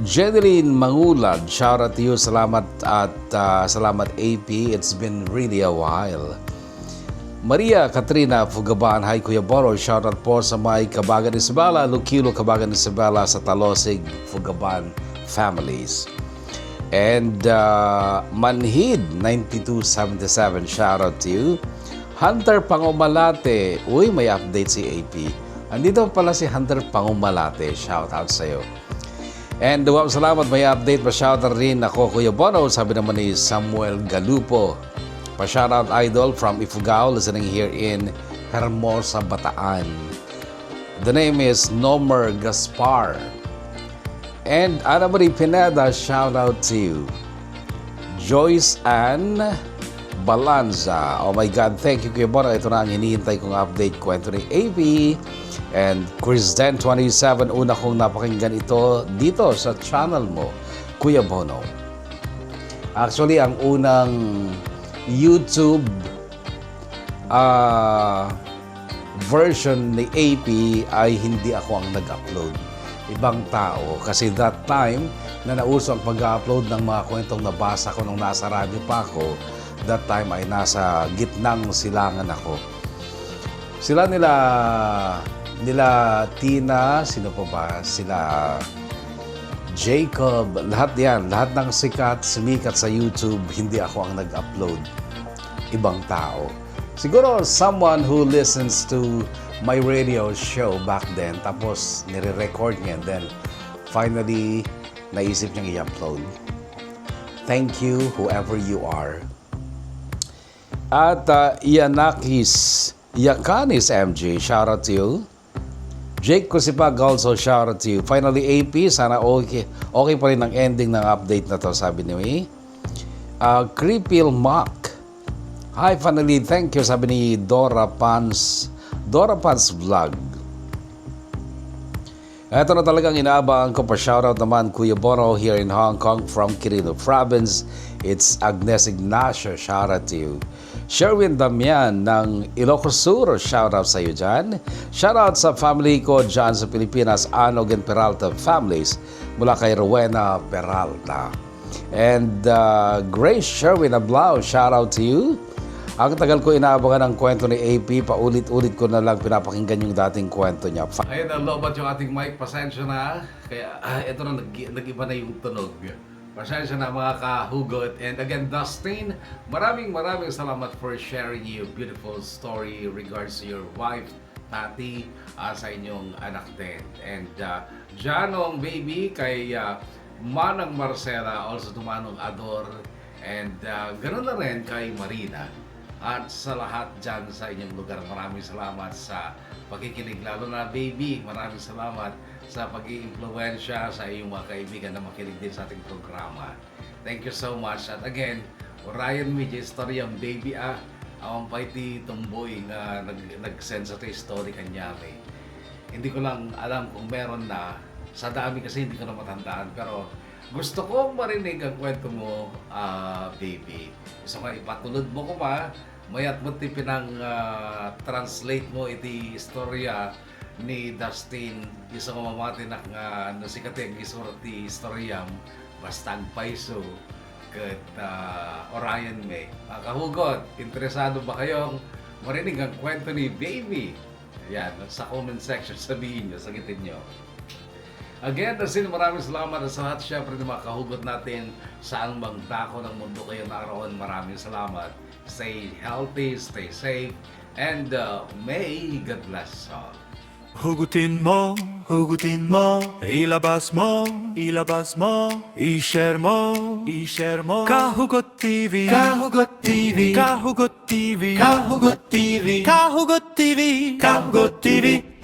Jeneline Mangulad, shoutout to you. Salamat at salamat AP. It's been really a while. Maria Katrina Fugaban, hi Kuya Boro, shoutout po sa may Kabagan Isabela, Lukilo Kabagan Isabela sa Talosig, Fugaban families. And Manhid 9277, shoutout to you. Hunter Pangumalate, uy may update si AP. Andito pala si Hunter Pangumalate, shoutout sa iyo. And salamat, may update pa, shoutout rin ako Kuya Bono, sabi naman ni Samuel Galupo. Pa-shoutout idol from Ifugao, listening here in Hermosa, Bataan. The name is Nomer Gaspar. And Ana Marie Pineda, shoutout to you. Joyce Ann Balanza. Oh my God, thank you Kuya Bono. Ito na ang hinihintay kong update, kwento ni AP. And Chris Den 27, una kong napakinggan ito dito sa channel mo, Kuya Bono. Actually, ang unang YouTube version ni AP ay hindi ako ang nag-upload. Ibang tao. Kasi that time na nauso ang pag-upload ng mga kwentong nabasa ko nung nasa radyo pa ako, that time ay nasa gitnang silangan ako. Sila nila Tina, sino pa ba? Sila Jacob, lahat yan, lahat ng sumikat sa YouTube, hindi ako ang nag-upload. Ibang tao. Siguro someone who listens to my radio show back then, tapos nire-record niya, then finally, naisip niyang i-upload. Thank you, whoever you are. At Yakanis MJ, shout out to you. Jake Kusipag also shout out to you. Finally, AP, sana okay pa rin ang ending ng update na to, sabi ni May. Creepil Mock. Hi, finally, thank you, sabi ni Dora Pans Vlog. Ito na talagang inaabangan ko pa. Shoutout naman Kuya Boro here in Hong Kong from Quirino Province. It's Agnes Ignacio, shoutout to you. Sherwin Damian ng Ilocos Sur, shoutout sa iyo dyan. Shoutout sa family ko dyan sa Pilipinas, Anog and Peralta families, mula kay Rowena Peralta. And Grace Sherwin Ablao, shoutout to you. Ang tagal ko inaabangan ang kwento ni AP, paulit-ulit ko na lang pinapakinggan yung dating kwento niya. Ayun, nalobat yung ating mic, pasensya na. Kaya ito na, nag-iba na yung tunog. Pasensya na mga kahugot. And again, Dustin, maraming salamat for sharing your beautiful story regards to your wife, Tati, sa inyong anak din. And Janong baby, kay Manang Marcela, also to Manong Ador. And ganun na rin kay Marina. At sa lahat dyan sa inyong lugar, maraming salamat sa pagkikinig. Lalo na baby, maraming salamat sa pag-i-impluensya sa iyong mga kaibigan na makinig din sa ating programa. Thank you so much. At again, Orion Media Story ang baby awang pa iti tumboy na nag-send sa ito story kanyari. Hindi ko lang alam kung meron na, sa dami kasi hindi ko na matandaan, pero gusto ko marinig ang kwento mo, baby. Gusto ko ipatulod mo ko pa, mayat mo ti pinang translate mo iti istorya ni Dustin. Gusto ko mamati na nasikati ang isurat ti istoryam, basta agpaiso kat Orion May. Kahugot, interesado ba kayong marinig ang kwento ni baby? Yan, sa comment section sabihin nyo, sagitin nyo. Again, maraming salamat sa lahat. Siyempre na mga kahugot natin saan bang dako ng mundo kayo naroon. Maraming salamat. Stay healthy, stay safe, and may God bless all. Hugutin mo, ilabas mo, i-share mo, Kahugot TV, Kahugot TV, Kahugot TV, Kahugot TV, Kahugot TV, Kahugot TV.